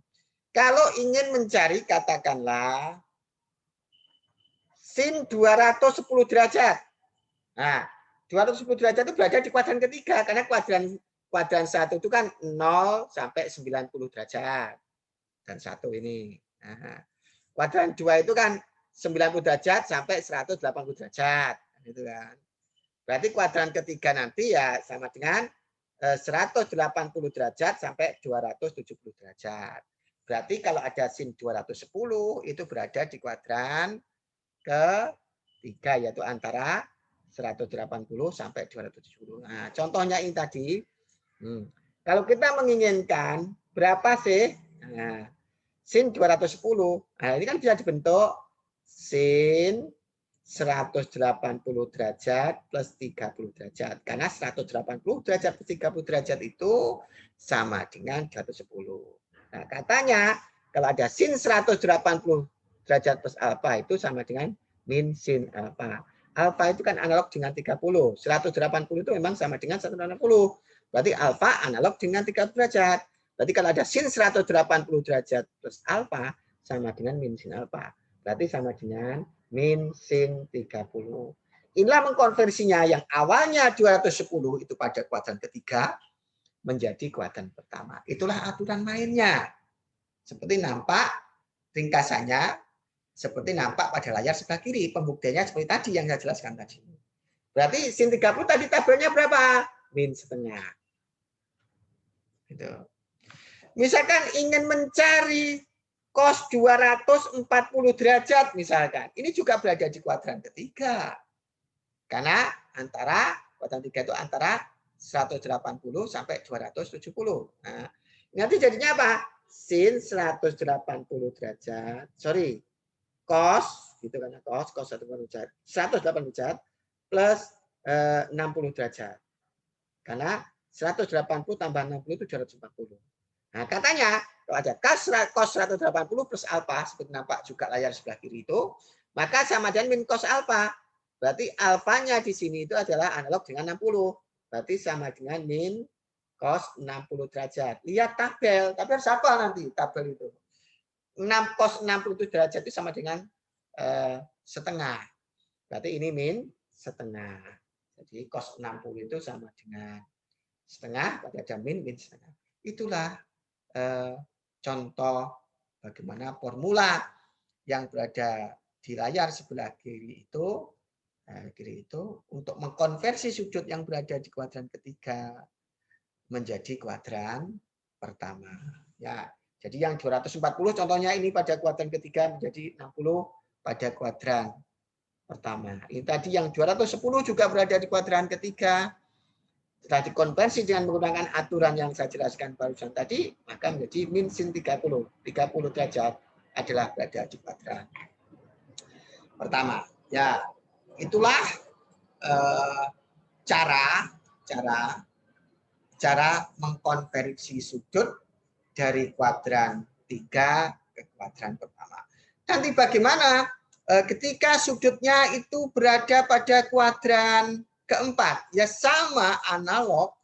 kalau ingin mencari katakanlah sin 210 derajat. Nah, 210 derajat itu berada di kuadran ketiga karena kuadran 1 itu kan 0 sampai 90 derajat. Dan 1 ini. Nah, kuadran 2 itu kan 90 derajat sampai 180 derajat, gitu kan. Berarti kuadran ketiga nanti ya sama dengan 180 derajat sampai 270 derajat. Berarti kalau ada sin 210 itu berada di kuadran ketiga, yaitu antara 180 sampai 270. Nah, contohnya ini tadi. Kalau kita menginginkan berapa sih? Nah, sin 210. Nah, ini kan bisa dibentuk sin 180 derajat plus 30 derajat. Karena 180 derajat plus 30 derajat itu sama dengan 210. Nah, katanya kalau ada sin 180 derajat plus alfa itu sama dengan min sin alfa. Alfa itu kan analog dengan 30. 180 itu memang sama dengan 180. Berarti alfa analog dengan 30 derajat. Berarti kalau ada sin 180 derajat plus alfa sama dengan min sin alfa. Berarti sama dengan min sin 30. Inilah mengkonversinya yang awalnya 210 itu pada kuadran ketiga menjadi kuadran pertama. Itulah aturan mainnya. Seperti nampak ringkasannya, seperti nampak pada layar sebelah kiri. Pembuktiannya seperti tadi yang saya jelaskan tadi. Berarti sin 30 tadi tabelnya berapa? Min setengah. Gitu. Misalkan ingin mencari cos 240 derajat misalkan. Ini juga berada di kuadran ketiga. Karena antara kuadran tiga itu antara 180 sampai 270. Nah, nanti jadinya apa? Sin 180 derajat. Sorry. Cos gitu kan, cos 180 derajat. 180 derajat plus 60 derajat. Karena 180 tambah 60 itu 240. Nah, katanya kalau ada cos 180 plus alfa, seperti nampak juga layar sebelah kiri itu, maka sama dengan min cos alfa. Berarti alfanya di sini itu adalah analog dengan 60. Berarti sama dengan min cos 60 derajat. Lihat tabel. Tabel siapa nanti tabel itu? 6 cos 67 derajat itu sama dengan setengah. Berarti ini min setengah. Jadi cos 60 itu sama dengan setengah, berarti ada min setengah. Itulah contoh bagaimana formula yang berada di layar sebelah kiri itu untuk mengkonversi sudut yang berada di kuadran ketiga menjadi kuadran pertama. Ya, jadi yang 240 contohnya ini pada kuadran ketiga menjadi 60 pada kuadran pertama. Ini tadi yang 210 juga berada di kuadran ketiga. Setelah dikonversi dengan menggunakan aturan yang saya jelaskan barusan tadi, maka menjadi min sin 30. 30 derajat adalah berada di kuadran pertama. Ya, itulah cara mengkonversi sudut dari kuadran 3 ke kuadran pertama. Nanti bagaimana ketika sudutnya itu berada pada kuadran keempat? Ya sama analog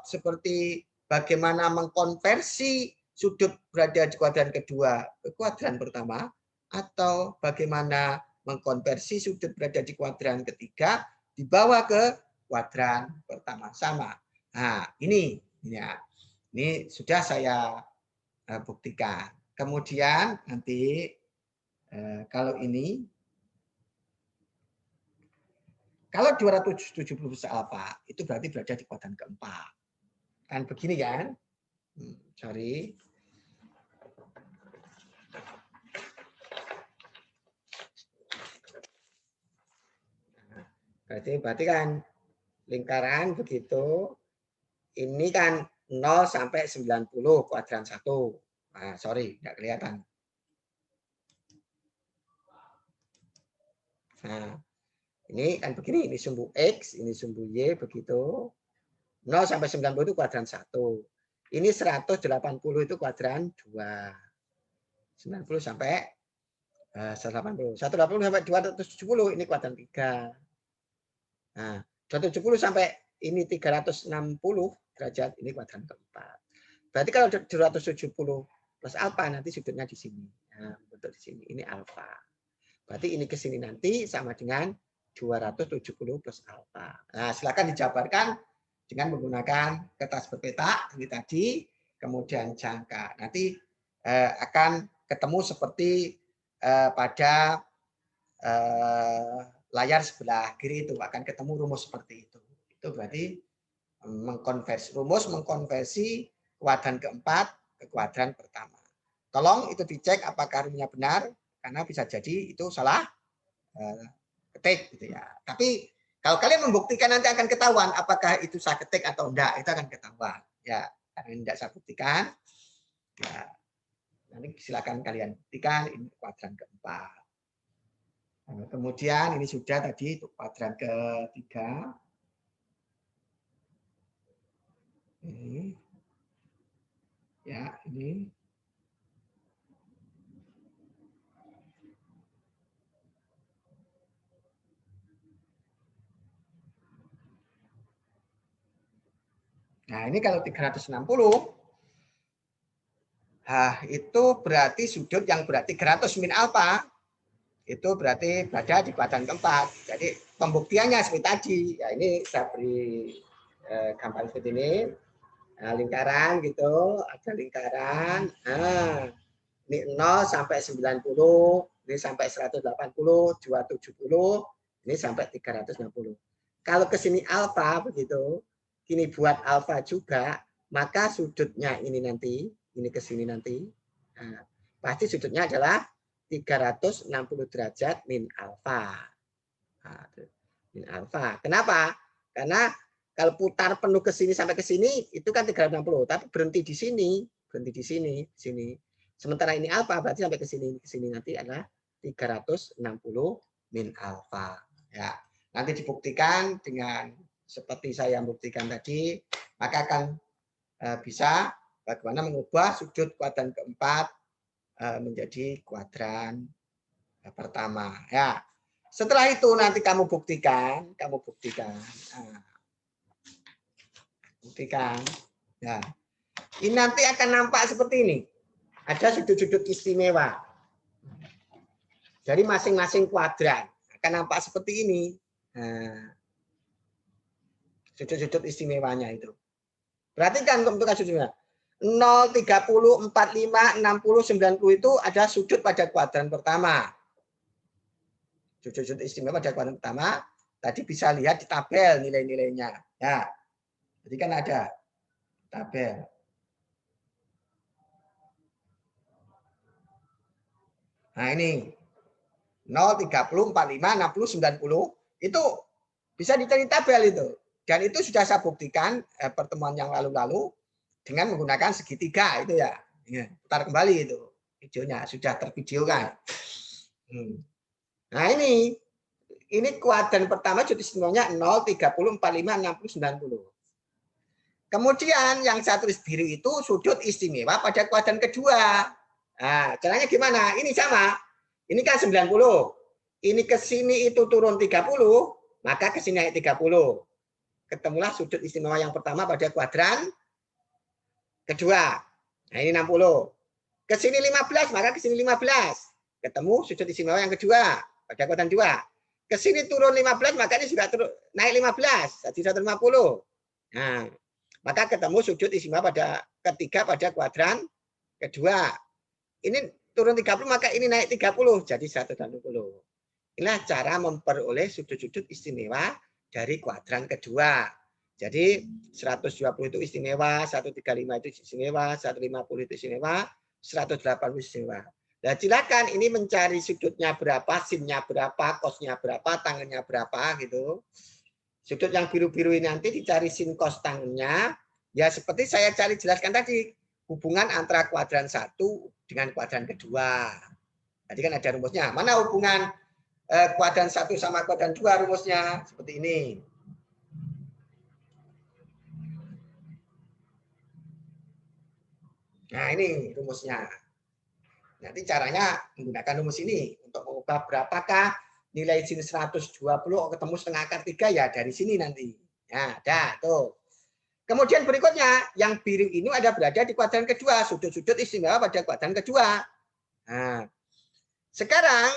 seperti bagaimana mengkonversi sudut berada di kuadran kedua ke kuadran pertama, atau bagaimana mengkonversi sudut berada di kuadran ketiga dibawa ke kuadran pertama, sama. Nah, ini ya. Ini sudah saya buktikan. Kemudian nanti kalau ini, kalau 270 alfa itu berarti berada di kuadran keempat. Kan begini kan? Sorry. Berarti kan lingkaran begitu. Ini kan 0 sampai 90 kuadran 1. Nah, sorry, nggak kelihatan. Nah, ini kan begini, ini sumbu X, ini sumbu Y, begitu. 0 sampai 90 itu kuadran 1. Ini 180 itu kuadran 2. 90 sampai 180. 180 sampai 270 ini kuadran 3. Nah, 270 sampai ini 360 derajat, ini kuadran keempat. Berarti kalau 270 plus alfa nanti sudutnya di sini. Nah, bentuk di sini. Ini alfa. Berarti ini ke sini nanti sama dengan 270 plus alfa. Nah, silakan dijabarkan dengan menggunakan kertas berpeta ini tadi, kemudian jangka. Nanti akan ketemu seperti pada layar sebelah kiri itu akan ketemu rumus seperti itu. Itu berarti rumus mengkonversi kuadran keempat ke kuadran pertama. Tolong itu dicek apakah rumusnya benar. karena bisa jadi itu salah ketik gitu ya. Tapi kalau kalian membuktikan nanti akan ketahuan apakah itu saya ketik atau enggak, itu akan ketahuan ya. Karena tidak saya buktikan, ya, nanti silakan kalian buktikan ini kuadran keempat. Nah, kemudian ini sudah tadi untuk kuadran ketiga. Ini ya, ini nah ini kalau 360, itu berarti sudut yang berarti 300 min alfa itu berarti berada di kuadran keempat. Jadi pembuktiannya seperti tadi. Ya ini saya beri gambar seperti ini. Nah, lingkaran gitu, ada lingkaran. Nah, ini 0 sampai 90, ini sampai 180, 270, ini sampai 360. Kalau ke sini alfa begitu, kini buat alfa juga, maka sudutnya ini nanti, ini ke sini nanti, nah, pasti sudutnya adalah 360 derajat min alfa. Nah, min alfa. Kenapa? Karena kalau putar penuh ke sini sampai ke sini itu kan 360, tapi berhenti di sini, sini. Sementara ini alfa berarti sampai ke sini nanti adalah 360 min alfa. Ya, nanti dibuktikan dengan seperti saya buktikan tadi, maka akan bisa bagaimana mengubah sudut kuadran keempat menjadi kuadran pertama. Ya, setelah itu nanti kamu buktikan. Nah, buktikan. Ya, ini nanti akan nampak seperti ini. Ada sudut-sudut istimewa dari masing-masing kuadran. Akan nampak seperti ini. Nah, sudut-sudut istimewanya itu. Perhatikan untuk sudut istimewa. 0, 30, 45, 60, 90 itu ada sudut pada kuadran pertama. Sudut-sudut istimewa pada kuadran pertama. Tadi bisa lihat di tabel nilai-nilainya. Ya, jadi kan ada tabel. Nah ini 0, 30, 45, 60, 90 itu bisa dicari tabel itu. Dan itu sudah saya buktikan pertemuan yang lalu-lalu dengan menggunakan segitiga itu ya. Putar kembali itu videonya, sudah tervideokan. Nah ini kuadran pertama sudut istimewanya 0, 30, 45, 60, 90. Kemudian yang saya tulis biru itu sudut istimewa pada kuadran kedua. Nah, caranya gimana? Ini sama. Ini kan 90. Ini ke sini itu turun 30, maka ke sini naik 30. Ketemulah sudut istimewa yang pertama pada kuadran kedua. Nah, ini 60. Ke sini 15, maka ke sini 15. Ketemu sudut istimewa yang kedua pada kuadran 2. Ke sini turun 15, maka ini juga turun, naik 15, jadi 150. Nah, maka ketemu sudut istimewa pada ketiga pada kuadran kedua. Ini turun 30, maka ini naik 30, jadi 180. Inilah cara memperoleh sudut-sudut istimewa dari kuadran kedua. Jadi 120 itu istimewa, 135 itu istimewa, 150 itu istimewa, 180 istimewa. Nah, silakan ini mencari sudutnya berapa, sinnya berapa, kosnya berapa, tangannya berapa gitu. Sudut yang biru-biru ini nanti dicari sin kos tangannya. Ya seperti saya jelaskan tadi, hubungan antara kuadran 1 dengan kuadran kedua. Tadi kan ada rumusnya. Mana hubungan kuadran 1 sama kuadran 2 rumusnya? Seperti ini. Nah ini rumusnya. Nanti caranya menggunakan rumus ini. Untuk mengubah berapakah nilai sin 120 ketemu setengah akar 3 ya dari sini nanti. Nah, dah tuh. Kemudian berikutnya, yang biru ini ada berada di kuadran kedua. Sudut-sudut istimewa pada kuadran kedua. Nah, sekarang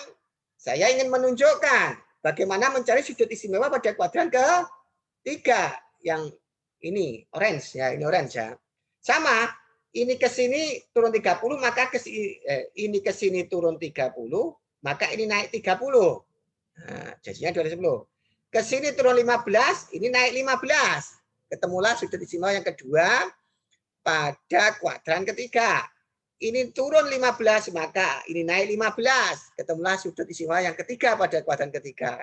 saya ingin menunjukkan bagaimana mencari sudut istimewa pada kuadran ketiga. Yang ini orange ya, ini orange ya. Sama, ini ke sini turun 30, maka ini ke sini turun 30, maka ini naik 30. Nah, jadinya 210. Ke sini turun 15, ini naik 15. Ketemulah sudut istimewa yang kedua pada kuadran ketiga. ini turun 15, maka ini naik 15. Ketemulah sudut istimewa yang ketiga pada kuadran ketiga.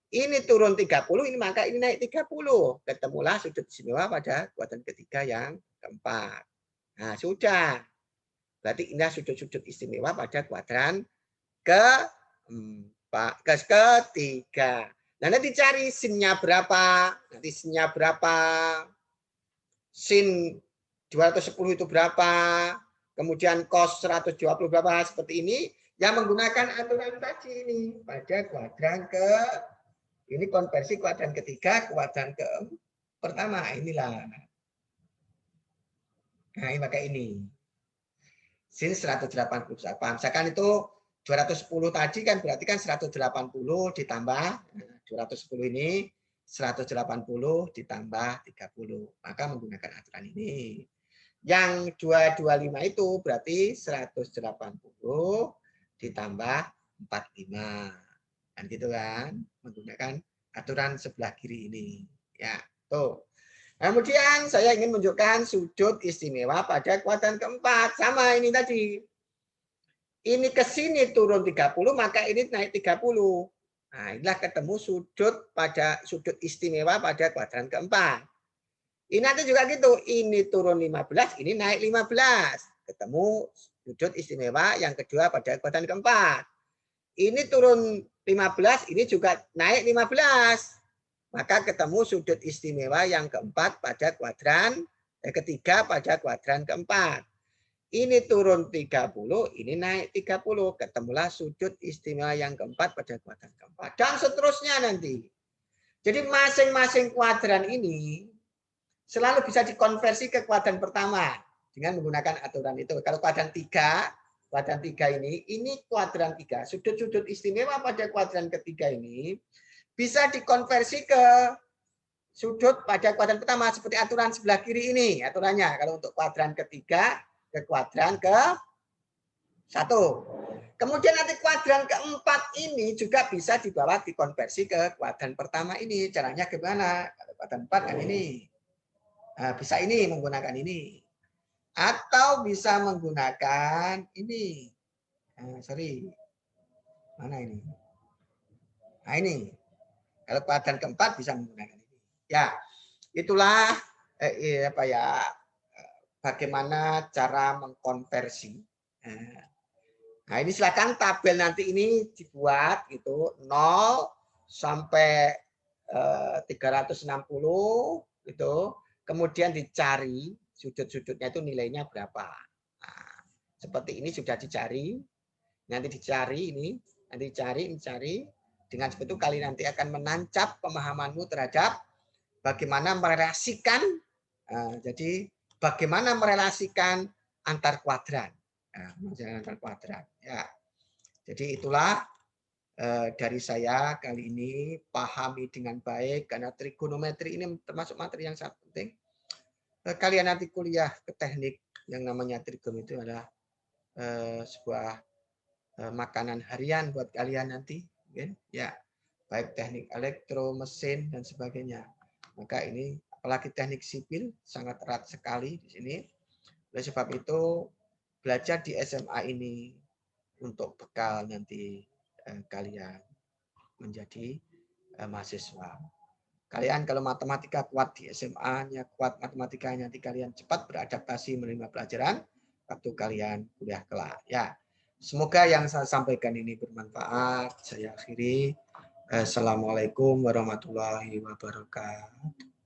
Ini turun 30, ini maka ini naik 30. Ketemulah sudut istimewa pada kuadran ketiga yang keempat. Nah, sudah. Berarti inilah sudut-sudut istimewa pada kuadran ketiga. Nah, nanti cari sinnya berapa. Nanti sinnya berapa. Sin 210 itu berapa. Kemudian cos 120 berapa. Seperti ini. Yang menggunakan aturan tadi ini. Pada kuadran ini konversi kuadran ketiga, kuadran pertama. Inilah. Nah, ini pakai ini. Sin 180. Misalkan itu 210 tadi kan berarti kan 180 ditambah 210 ini 180 ditambah 30. Maka menggunakan aturan ini. Yang 225 itu berarti 180 ditambah 45. Kan gitu kan? Menggunakan aturan sebelah kiri ini. Ya, tuh. Kemudian saya ingin menunjukkan sudut istimewa pada kuadran keempat. Sama ini tadi. Ini ke sini turun 30, maka ini naik 30. Nah, inilah ketemu sudut istimewa pada kuadran keempat. Ini nanti juga gitu. Ini turun 15, ini naik 15. Ketemu sudut istimewa yang kedua pada kuadran keempat. Ini turun 15, ini juga naik 15. Maka ketemu sudut istimewa yang keempat pada kuadran ketiga pada kuadran keempat. Ini turun 30, ini naik 30. Ketemulah sudut istimewa yang keempat pada kuadran keempat. Dan seterusnya nanti. Jadi masing-masing kuadran ini selalu bisa dikonversi ke kuadran pertama dengan menggunakan aturan itu. Kalau kuadran 3 ini kuadran 3. Sudut-sudut istimewa pada kuadran ketiga ini bisa dikonversi ke sudut pada kuadran pertama seperti aturan sebelah kiri ini aturannya. Kalau untuk kuadran ketiga ke kuadran ke-1. Kemudian nanti kuadran keempat ini juga bisa dibawa dikonversi ke kuadran pertama ini. Caranya gimana? Kalau kuadran 4 kan ini. Nah, bisa ini menggunakan ini. Atau bisa menggunakan ini. Sorry. Mana ini? Nah ini. Kalau kuadran keempat bisa menggunakan ini. Ya, itulah bagaimana cara mengkonversi. Nah, ini silakan tabel nanti ini dibuat gitu 0 sampai 360 gitu. Kemudian dicari sudut-sudutnya itu nilainya berapa. Nah, seperti ini sudah dicari. Nanti dicari ini, nanti dicari. Dengan seperti itu kalian nanti akan menancap pemahamanmu terhadap bagaimana merelasikan. Jadi bagaimana merelasikan antar kuadran. Antar kuadran. Ya. Jadi itulah dari saya kali ini, pahami dengan baik karena trigonometri ini termasuk materi yang sangat penting. Kalian nanti kuliah ke teknik yang namanya trigonometri adalah sebuah makanan harian buat kalian nanti. Ya, baik teknik elektro, mesin dan sebagainya. Maka ini apalagi teknik sipil sangat erat sekali di sini. Oleh sebab itu belajar di SMA ini untuk bekal nanti kalian menjadi mahasiswa. Kalian kalau matematika kuat di SMA-nya, kuat matematikanya, nanti kalian cepat beradaptasi menerima pelajaran waktu kalian kuliah kelak. Ya. Semoga yang saya sampaikan ini bermanfaat. Saya akhiri. Assalamualaikum warahmatullahi wabarakatuh.